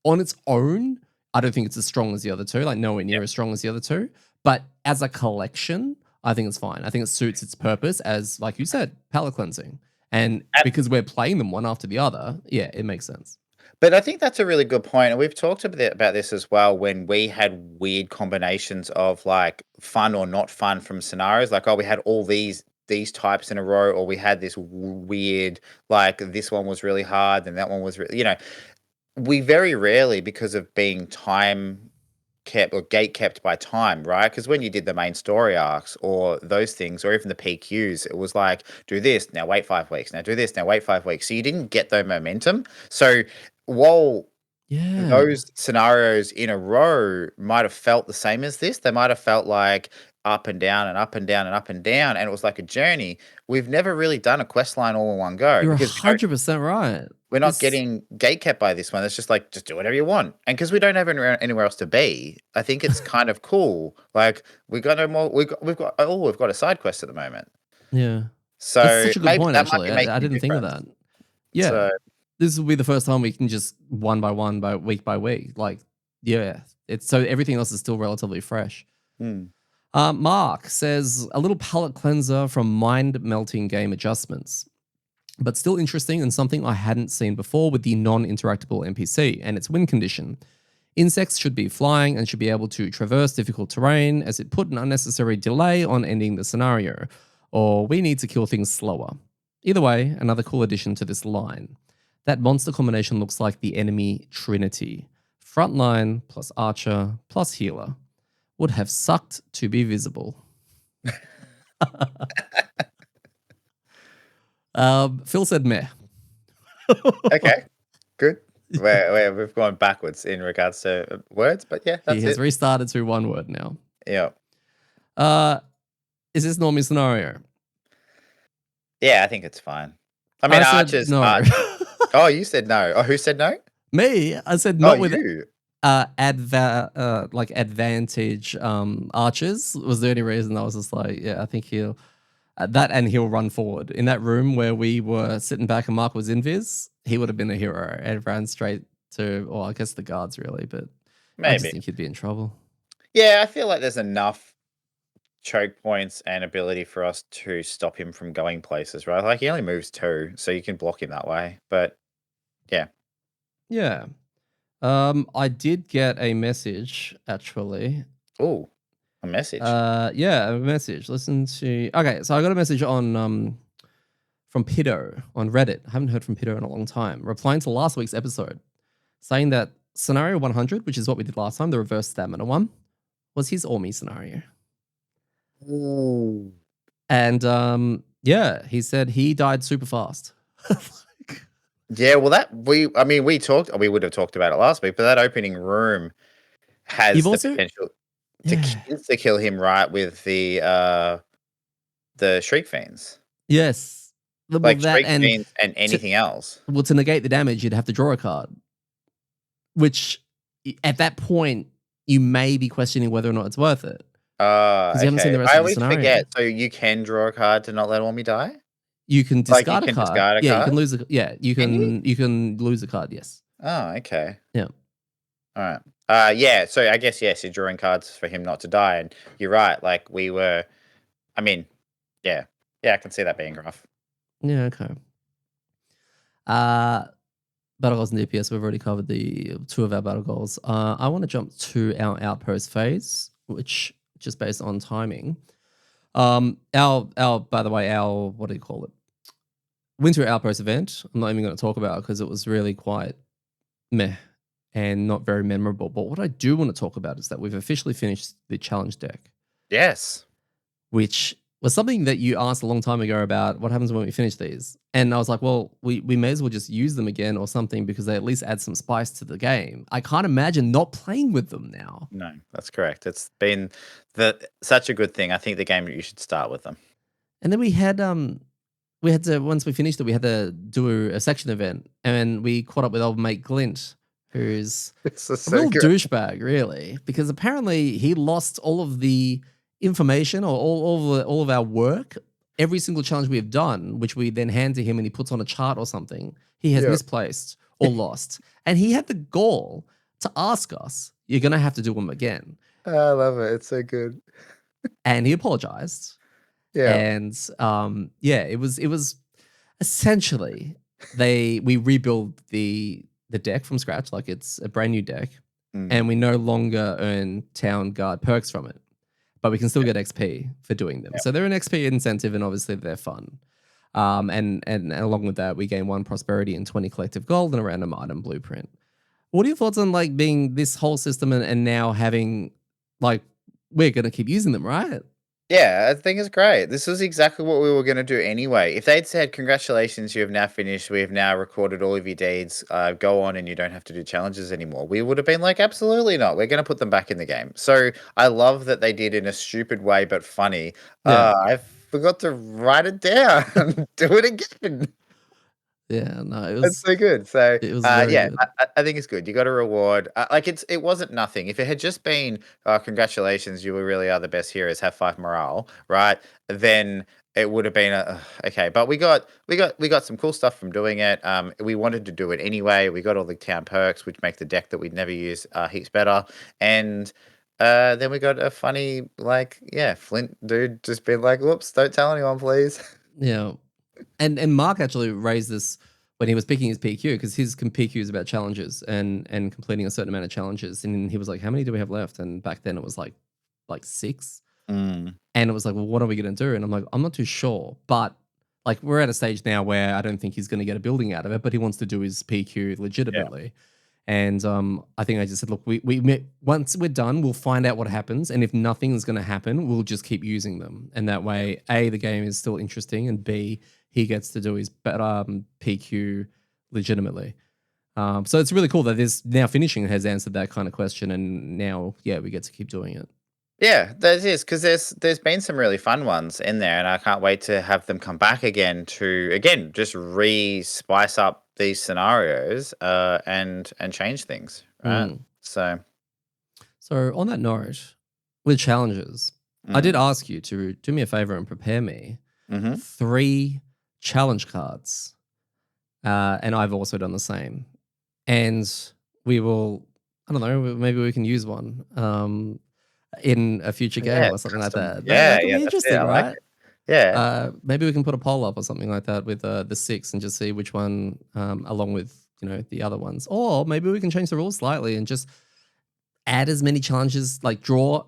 on its own, I don't think it's as strong as the other 2, like nowhere near as strong as the other 2. But as a collection, I think it's fine. I think it suits its purpose as, like you said, palate cleansing. And because we're playing them one after the other, yeah, it makes sense. But I think that's a really good point. And we've talked a bit about this as well when we had weird combinations of like fun or not fun from scenarios. Like, oh, we had all these types in a row, or we had this weird, like this one was really hard and that one was really, we very rarely, because of being time kept or gate kept by time, right? Because when you did the main story arcs or those things, or even the PQs, it was like, do this, now wait 5 weeks, now do this, now wait 5 weeks. So you didn't get the momentum. So while those scenarios in a row might have felt the same as this, they might have felt like up and down and up and down and up and down, and it was like a journey. We've never really done a quest line all in one go. You're 100% right. We're not getting gate kept by this one. It's just like, just do whatever you want. And because we don't have anywhere else to be, I think it's kind of cool. Like we got no more. We've got a side quest at the moment. Yeah. So that's such a good point. Actually, I didn't think of that. Yeah. So, this will be the first time we can just one by one, week by week. Like, yeah. It's so everything else is still relatively fresh. Mark says a little palate cleanser from mind melting game adjustments, but still interesting and something I hadn't seen before with the non-interactable NPC and its win condition. Insects should be flying and should be able to traverse difficult terrain, as it put an unnecessary delay on ending the scenario, or we need to kill things slower. Either way, another cool addition to this line. That monster combination looks like the enemy trinity. Frontline plus archer plus healer. Would have sucked to be visible. Phil said meh. Okay, good. We've gone backwards in regards to words, but yeah, that's he has restarted to 1 word now. Yeah. Is this normally scenario? Yeah, I think it's fine. I mean, archers. No. Oh, you said no. Oh, who said no? Me. I said not with you. Advantage archers was the only reason. I was just like, yeah, I think he'll run forward. In that room where we were sitting back and Mark was invis, he would have been a hero and ran straight to, well, I guess the guards really, but I just Maybe. think he'd be in trouble. Yeah, I feel like there's enough choke points and ability for us to stop him from going places, right? Like he only moves 2, so you can block him that way. But yeah. Yeah. I did get a message actually. Oh, a message. Yeah, a message. Listen to. Okay, so I got a message on from Pido on Reddit. I haven't heard from Pido in a long time. Replying to last week's episode, saying that scenario 100, which is what we did last time, the reverse stamina one, was his or me scenario. Ooh. And yeah, he said he died super fast. Yeah, well, we would have talked about it last week, but that opening room has You've the also, potential yeah, to kill him, right? With the Shriek Fiends, yes, well like that Shriek and Fiends and to, anything else. well to negate the damage, you'd have to draw a card, which at that point you may be questioning whether or not it's worth it because you haven't seen Okay. the rest I of the always scenario. forget. So you can draw a card to not let Ormy die? You can Like you discard a can card. discard a Yeah, you card? can lose a you Can you? can lose a card, yes. Oh, okay. Yeah. All right. Yeah, so I guess yes, you're drawing cards for him not to die, and you're right. Like we were, I mean, yeah, I can see that being rough. Yeah, okay. Battle goals and DPS, we've already covered the 2 of our battle goals. I want to jump to our outpost phase, which just based on timing. Our by the way, our what do you call it? Winter outpost event. I'm not even going to talk about because it was really quite meh and not very memorable. But what I do want to talk about is that we've officially finished the challenge deck, Yes. which was something that you asked a long time ago about what happens when we finish these. And I was like, well, we may as well just use them again or something because they at least add some spice to the game. I can't imagine not playing with them now. No, that's correct. It's been such a good thing. I think the game you should start with them. And then we had to, once we finished it, we had to do a section event and we caught up with old mate Glint, who's It's a real douchebag, really, because apparently he lost all of the information or all of our work, every single challenge we have done, which we then hand to him and he puts on a chart or something. He has misplaced or lost, and he had the gall to ask us, "You're gonna have to do them again." I love it. It's so good. And he apologized. Yeah. And yeah, it was essentially we rebuild the deck from scratch, like it's a brand new deck, and we no longer earn town guard perks from it, but we can still get XP for doing them. So they're an XP incentive, and obviously they're fun. And along with that, we gain 1 prosperity and 20 collective gold and a random item blueprint. What are your thoughts on like being this whole system and now having like we're gonna keep using them, right? Yeah, I think it's great. This was exactly what we were going to do anyway. If they'd said, congratulations, you have now finished, we have now recorded all of your deeds, go on and you don't have to do challenges anymore, we would have been like, absolutely not. We're going to put them back in the game. So I love that they did in a stupid way, but funny. Yeah. I forgot to write it down. Do it again. Yeah, no, it That's was so good. So, it was very yeah, good. I think it's good. You got a reward. Like it wasn't nothing. If it had just been, congratulations, you really are the best heroes. Have 5 morale, right? Then it would have been okay. But we got some cool stuff from doing it. We wanted to do it anyway. We got all the town perks, which make the deck that we'd never use heaps better. And then we got a funny Flint dude just being like, "Whoops, don't tell anyone, please." Yeah. And Mark actually raised this when he was picking his PQ because his PQ is about challenges and completing a certain amount of challenges. And he was like, "How many do we have left?" And back then it was like 6. And it was like, "Well, what are we gonna do?" And I'm like, "I'm not too sure." But like we're at a stage now where I don't think he's gonna get a building out of it, but he wants to do his PQ legitimately. And I think I just said, look, once we're done, we'll find out what happens. And if nothing is going to happen, we'll just keep using them. And that way, A, the game is still interesting, and B, he gets to do his PQ legitimately. So it's really cool that this now finishing has answered that kind of question. And now, yeah, we get to keep doing it. Yeah, that is because there's been some really fun ones in there, and I can't wait to have them come back again to just spice up these scenarios and change things, right? So on that note, with challenges, I did ask you to do me a favor and prepare me 3 challenge cards and I've also done the same. And we will, I don't know, maybe we can use one in a future game Yeah, or something like custom. that. That Yeah, could yeah, be that's it. interesting, I like right? it. Yeah. Maybe we can put a poll up or something like that with the six and just see which one, along with the other ones. Or maybe we can change the rules slightly and just add as many challenges, like draw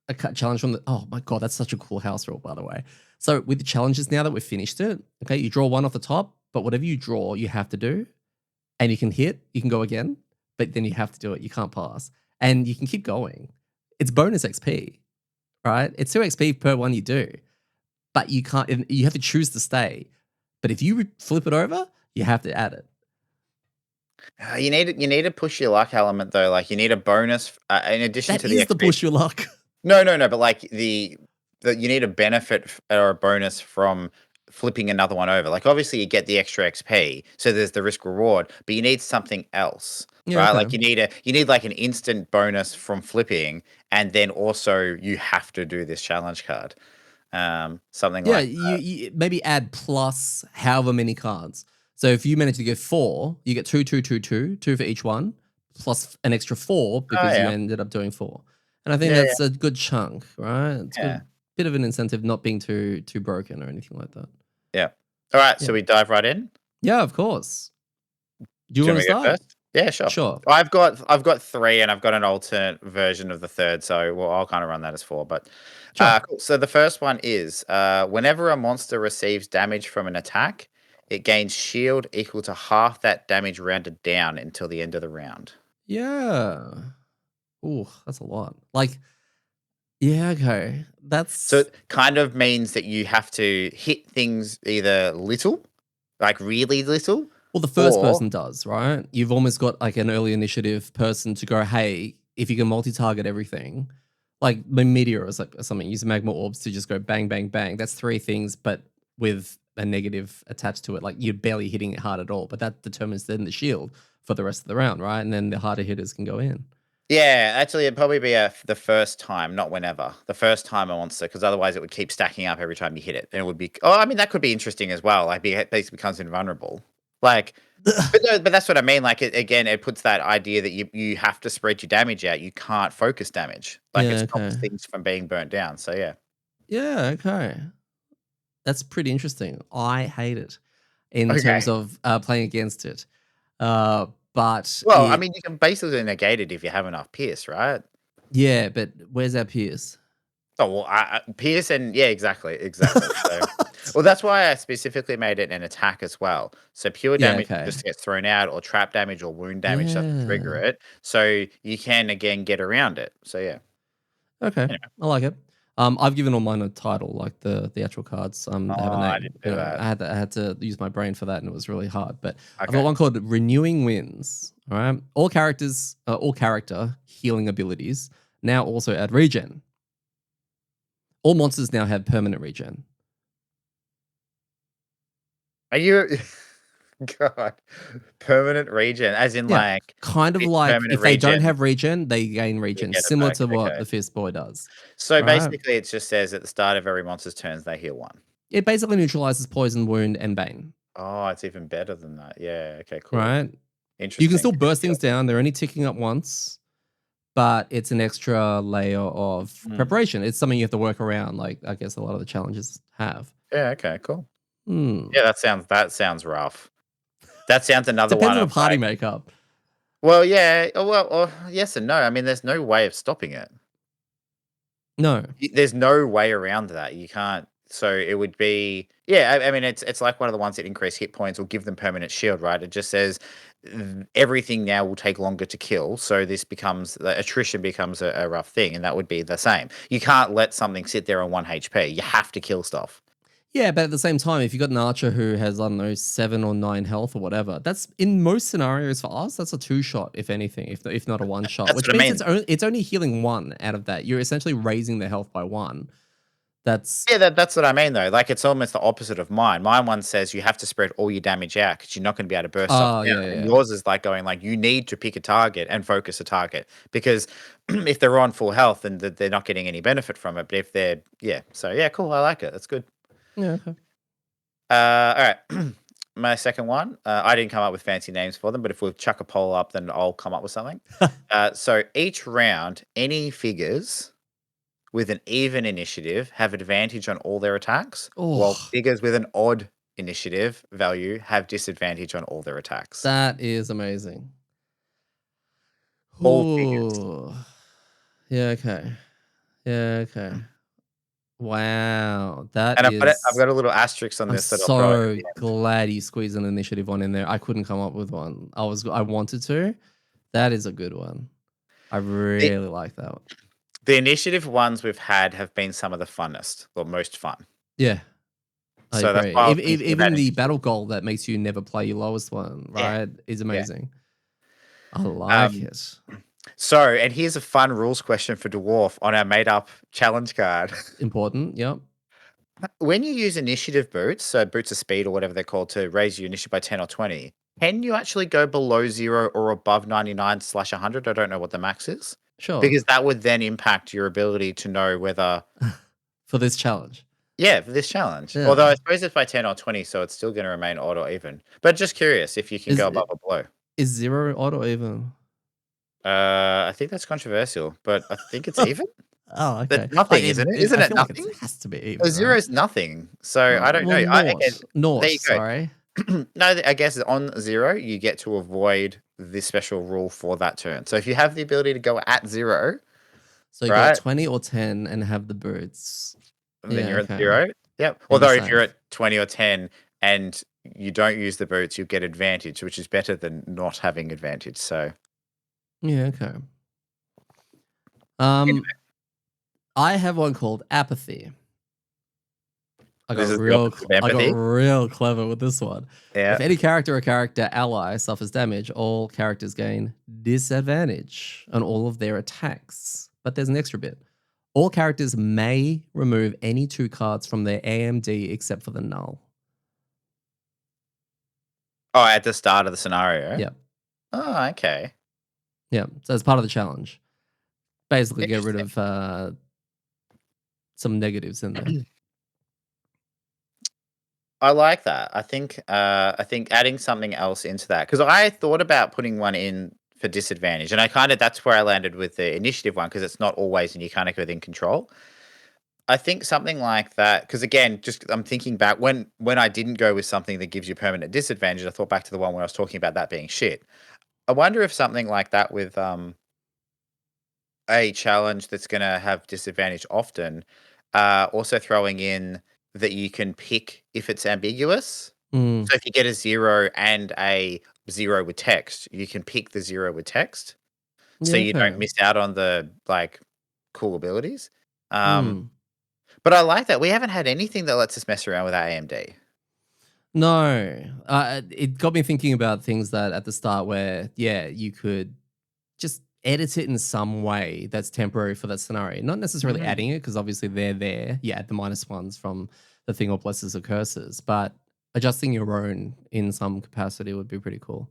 a challenge from the. Oh my god, that's such a cool house rule, by the way. So with the challenges now that we've finished it, okay, you draw one off the top, but whatever you draw, you have to do, and you can hit, you can go again, but then you have to do it. You can't pass, and you can keep going. It's bonus XP, right? It's 2 XP per one you do, but you can't. You have to choose to stay. But if you flip it over, you have to add it. You need to push your luck element though. Like you need a bonus in addition That to the is the XP. push your luck. No, no, no. But like the you need a benefit or a bonus from flipping another one over. Like obviously you get the extra XP, so there's the risk reward, but you need something else, Yeah, right? okay. Like you need like an instant bonus from flipping, and then also you have to do this challenge card, something Yeah, like you maybe add plus however many cards. So if you manage to get 4, you get 2, 2, 2, 2, 2 for each one, plus an extra 4 oh because you yeah, ended up doing 4. And I think yeah, yeah, that's a good chunk, right? It's a yeah, good bit of an incentive not being too broken or anything like that. yeah. All right, Yeah. so we dive right in. Yeah, of course. Do you Do you want to want me to go start? first? Yeah, sure. Sure. I've got three, and I've got an alternate version of the third. So I'll kind of run that as four. But Sure. cool. So the first one is whenever a monster receives damage from an attack, it gains shield equal to half that damage rounded down until the end of the round. Yeah. Ooh, that's a lot. Like, yeah, okay. So That's it kind of means that you have to hit things either little, like really little, well, the first or person does, right? You've almost got like an early initiative person to go, hey, if you can multi-target everything, like the meteor or something, use magma orbs to just go bang, bang, bang. That's 3 things, but with a negative attached to it. Like you're barely hitting it hard at all, but that determines then the shield for the rest of the round, right? And then the harder hitters can go in. yeah, actually, it'd probably be the first time, not whenever. The first time a monster, because otherwise it would keep stacking up every time you hit it, and it would be. Oh, I mean, that could be interesting as well. Like, it basically becomes invulnerable. Like, but no, but that's what I mean. Like, again, it puts that idea that you have to spread your damage out. You can't focus damage. Like, it Yeah, okay. stops things from being burnt down. So yeah. Yeah, okay. That's pretty interesting. I hate it in terms Okay. of playing against it. But Well, I it, mean, you can basically negate it if you have enough pierce, right? yeah, but where's our Pierce? Oh well, pierce and yeah, exactly, exactly. So, well, that's why I specifically made it an attack as well. So pure Yeah, damage okay. just gets thrown out, or trap damage or wound damage doesn't trigger Yeah. it. So you can again get around it. So yeah. Okay. Anyway, I like it. I've given all mine a title, like the actual cards. oh, They have a I name. didn't do that. I had to use my brain for that, and it was really hard. But I've got Okay. one called Renewing Winds. All right. All character healing abilities now also add regen. All monsters now have permanent regen. Are you? God, permanent regen, as in Yeah. like Kind of it's like permanent if they don't regen, have regen, they gain you regen, get it similar back. to what Okay. the Fist Boy does. So Right? basically, it just says at the start of every monster's turns they heal one. It basically neutralizes poison, wound, and bane. Oh, it's even better than that. Yeah. Okay. Cool. Right? You can Interesting. still burst things down. They're only ticking up once, but it's an extra layer of Hmm. preparation. It's something you have to work around, like I guess a lot of the challenges have. Yeah. Okay. Cool. Hmm. Yeah, that sounds rough. That sounds another Depends one on the of party like, makeup. well, yeah, yes and no. I mean, there's no way of stopping it. No. There's no way around that. You can't. So it would be, yeah. I mean, it's like one of the ones that increase hit points or give them permanent shield, right? It just says everything now will take longer to kill. So this becomes the attrition becomes a rough thing, and that would be the same. You can't let something sit there on 1 HP. You have to kill stuff. Yeah, but at the same time, if you've got an archer who has, I don't know, 7 or 9 health or whatever, that's in most scenarios for us, that's a 2-shot, if anything, if not a 1-shot, That's which what I means mean. it's only healing 1 out of that. You're essentially raising the health by 1. That's Yeah, that's what I mean, though. Like, it's almost the opposite of mine. Mine one says you have to spread all your damage out because you're not going to be able to burst stuff oh, down. yeah, yeah, And yeah. yours is like going like you need to pick a target and focus a target because if they're on full health, then they're not getting any benefit from it. But if they're so yeah, cool. I like it. That's good. Yeah, okay. All right. my second one. I didn't come up with fancy names for them, but if we chuck a poll up, then I'll come up with something. So each round, any figures with an even initiative have advantage on all their attacks, while Oh, figures with an odd initiative value have disadvantage on all their attacks. that is amazing. All figures. Ooh. Yeah, okay. Yeah, okay. Wow. That And I've is. got a little asterisk on I'm this that I'll throw in at so the end. glad you squeezed an initiative one in there. I couldn't come up with one. I wanted to. That is a good one. I The, really like that one. the initiative ones we've had have been some of the funnest, or most fun. Yeah, I So that's agree. why I was thinking about Even the initiative. battle goal that makes you never play your lowest one, Yeah, right, is yeah. amazing. I like Um, it. so, and here's a fun rules question for Dwarf on our made-up challenge card. Important. Yep. When you use initiative boots, so boots of speed or whatever they're called, to raise your initiative by 10 or 20, can you actually go below 0 or above 99/100? I don't know what the max is. Sure. Because that would then impact your ability to know whether, For this challenge. yeah, for this challenge. Although Yeah. I suppose it's by 10 or 20, so it's still going to remain odd or even. But just curious if you can Is go it above or below. is 0 odd or even? I think that's controversial, but I think it's even. Oh, That's okay. nothing, isn't it? Isn't I it feel like it nothing? has to be even, 0 right? is nothing. So I don't Well, know. Again, naught. there you go. Sorry. No, I guess on 0, you get to avoid this special rule for that turn. So if you have the ability to go at 0, So you go at right, 20 or 10 and have the boots. then Yeah, you're at okay. 0. Yep. Then you're Although if you're safe. at 20 or 10 and you don't use the boots, you get advantage, which is better than not having advantage. So Yeah, okay. anyway, I have one called apathy. this is the opposite of I got empathy. real clever with this one. Yeah. If any character or character ally suffers damage, all characters gain disadvantage on all of their attacks. But there's an extra bit. All characters may remove any 2 cards from their AMD except for the null. Oh, at the start of the scenario. Yep. Oh, okay. Yeah. So it's part of the challenge. Basically get rid Interesting. of some negatives in there. I like that. I think adding something else into that, because I thought about putting one in for disadvantage, and that's where I landed with the initiative one, because it's not always and you kind of within control. I think something like that, because again, just I'm thinking back when I didn't go with something that gives you permanent disadvantage. I thought back to the one where I was talking about that being shit. I wonder if something like that with a challenge that's going to have disadvantage often, also throwing in that you can pick if it's ambiguous. Mm. So if you get a 0 and a 0 with text, you can pick the 0 with text, so Yeah, you okay. don't miss out on the like cool abilities. Mm. But I like that we haven't had anything that lets us mess around with our AMD. No, it got me thinking about things that at the start where, yeah, you could just edit it in some way that's temporary for that scenario. Not necessarily Mhm. adding it because obviously they're there. You add the -1s from the thing or blesses or curses, but adjusting your own in some capacity would be pretty cool.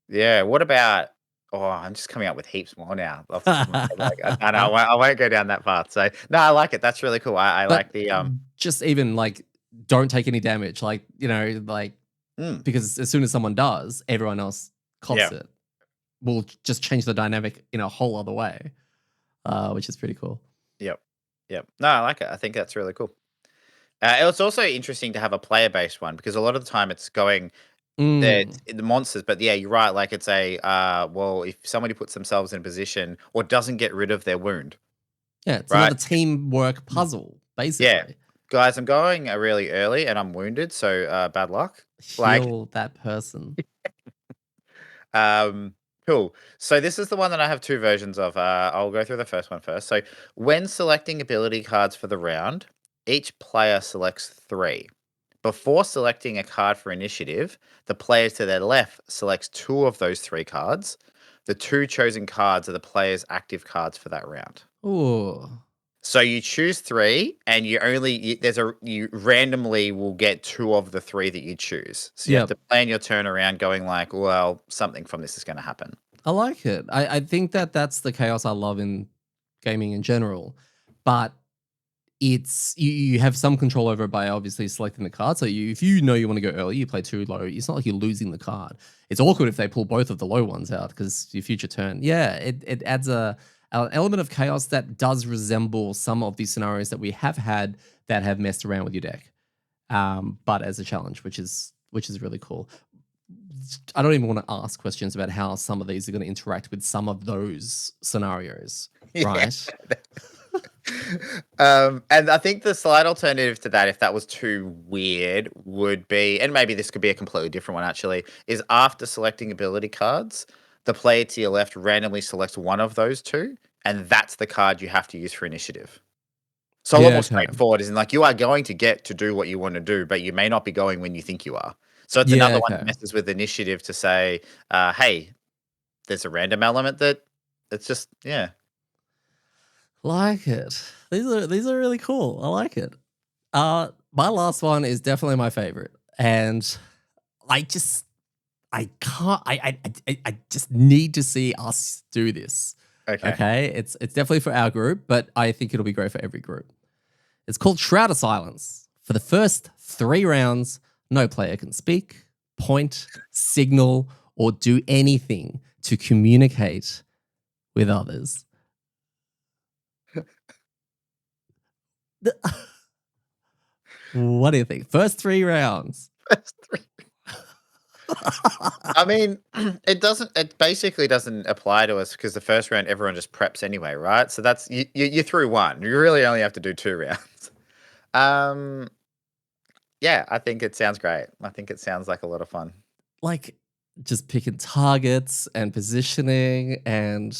Yeah. What about? Oh, I'm just coming up with heaps more now off the top of my head. Like, no, I won't go down that path. So no, I like it. That's really cool. I But like the just even like don't take any damage, like mm, because as soon as someone does, everyone else cops yeah. it. Will just change the dynamic in a whole other way, which is pretty cool. Yep. Yep. No, I like it. I think that's really cool. It's also interesting to have a player-based one, because a lot of the time it's going Mm. the monsters, but yeah, you're right. Like it's a well, if somebody puts themselves in a position or doesn't get rid of their wound, Yeah, it's right? another teamwork puzzle, Yeah, basically. guys, I'm going really early and I'm wounded, so bad luck. Like, Heal that person. um, cool. So this is the one that I have two versions of. I'll go through the first one first. So when selecting ability cards for the round, each player selects 3. Before selecting a card for initiative, the player to their left selects 2 of those 3 cards. The 2 chosen cards are the player's active cards for that round. Ooh. So you choose 3, and you randomly will get 2 of the 3 that you choose. So you have Yep. to plan your turn around going like, well, something from this is going to happen. I like it. I think that that's the chaos I love in gaming in general. But it's you have some control over it by obviously selecting the card. So if you know you want to go early, you play too low. It's not like you're losing the card. It's awkward if they pull both of the low ones out because your future turn. Yeah, it adds an element of chaos that does resemble some of these scenarios that we have had that have messed around with your deck, but as a challenge, which is really cool. I don't even want to ask questions about how some of these are going to interact with some of those scenarios, right? And I think the slight alternative to that, if that was too weird, would be, and maybe this could be a completely different one actually, is after selecting ability cards, the player to your left randomly selects one of those two, and that's the card you have to use for initiative. So a lot more straightforward, is in like you are going to get to do what you want to do, but you may not be going when you think you are. So it's another one that messes with initiative to say, hey, there's a random element that it's just, yeah. Like it. These are really cool. I like it. My last one is definitely my favorite, and I just need to see us do this. Okay. It's definitely for our group, but I think it'll be great for every group. It's called Shroud of Silence. For the first 3 rounds, no player can speak, point, signal, or do anything to communicate with others. What do you think? First 3 rounds. First 3. I mean, it basically doesn't apply to us because the first round everyone just preps anyway, right? So that's you threw 1. You really only have to do 2 rounds. Yeah, I think it sounds great. I think it sounds like a lot of fun. Like just picking targets and positioning and,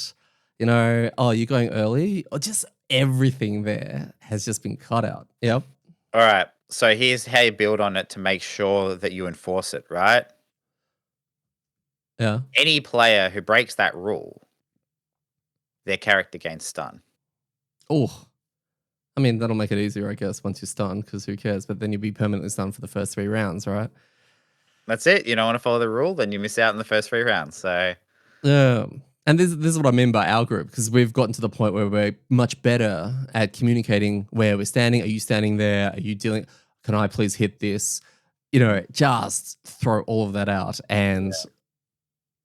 oh, you're going early? Or just everything there has just been cut out. Yep. All right. So here's how you build on it to make sure that you enforce it, right? Yeah. Any player who breaks that rule, their character gains stun. Oh. I mean, that'll make it easier, I guess, once you're stunned, because who cares? But then you'll be permanently stunned for the first 3 rounds, right? That's it. You don't want to follow the rule, then you miss out in the first 3 rounds. So yeah. And this is what I mean by our group, because we've gotten to the point where we're much better at communicating where we're standing. Are you standing there? Are you dealing? Can I please hit this? Just throw all of that out and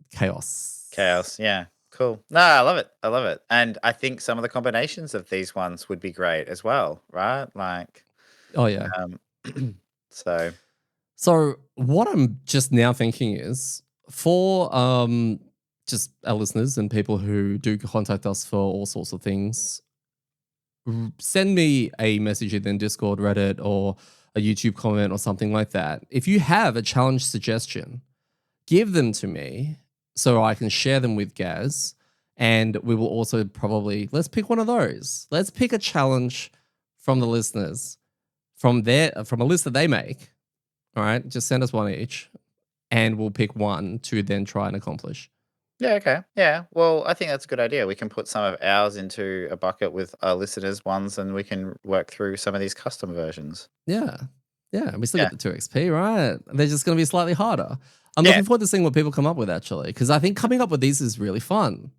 chaos. Chaos, yeah. Cool. No, I love it. I love it. And I think some of the combinations of these ones would be great as well, right? Like, oh yeah. So what I'm just now thinking is for just our listeners and people who do contact us for all sorts of things, send me a message either in Discord, Reddit, or a YouTube comment or something like that. If you have a challenge suggestion, give them to me so I can share them with Gaz, and we will also probably, let's pick one of those. Let's pick a challenge from the listeners from a list that they make. All right, just send us one each, and we'll pick one to then try and accomplish. Yeah, okay. Yeah, well, I think that's a good idea. We can put some of ours into a bucket with our listeners' ones, and we can work through some of these custom versions. Yeah. And we still get the 2 XP, right? They're just going to be slightly harder. I'm looking forward to seeing what people come up with, actually, because I think coming up with these is really fun.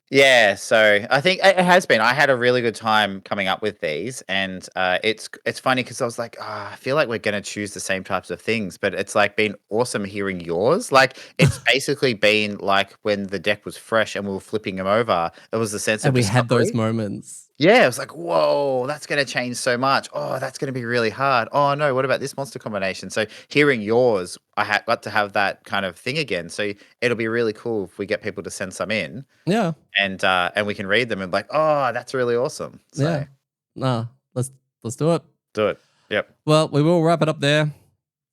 Yeah, so I think it has been. I had a really good time coming up with these, and it's funny because I was like, I feel like we're going to choose the same types of things, but it's like been awesome hearing yours. Like it's basically been like when the deck was fresh and we were flipping them over, it was the sense of we discovery. had those moments. Yeah, it was like, whoa, that's going to change so much. Oh, that's going to be really hard. Oh, no, what about this monster combination? So hearing yours, I got to have that kind of thing again. So it'll be really cool if we get people to send some in. Yeah. And we can read them and be like, oh, that's really awesome. So, yeah. Nah, let's do it. Do it. Yep. Well, we will wrap it up there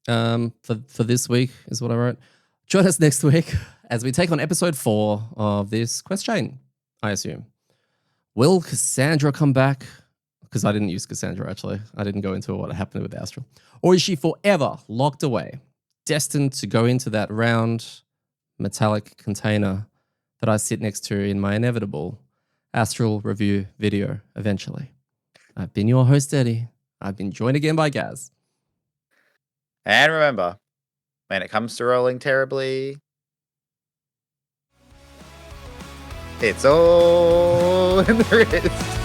for this week is what I wrote. Join us next week as we take on episode 4 of this quest chain, I assume. Will Cassandra come back? Because I didn't use Cassandra, actually. I didn't go into what happened with Astral. Or is she forever locked away, destined to go into that round metallic container that I sit next to in my inevitable Astral review video eventually? I've been your host, Eddie. I've been joined again by Gaz. And remember, when it comes to rolling terribly, it's all in the wrist.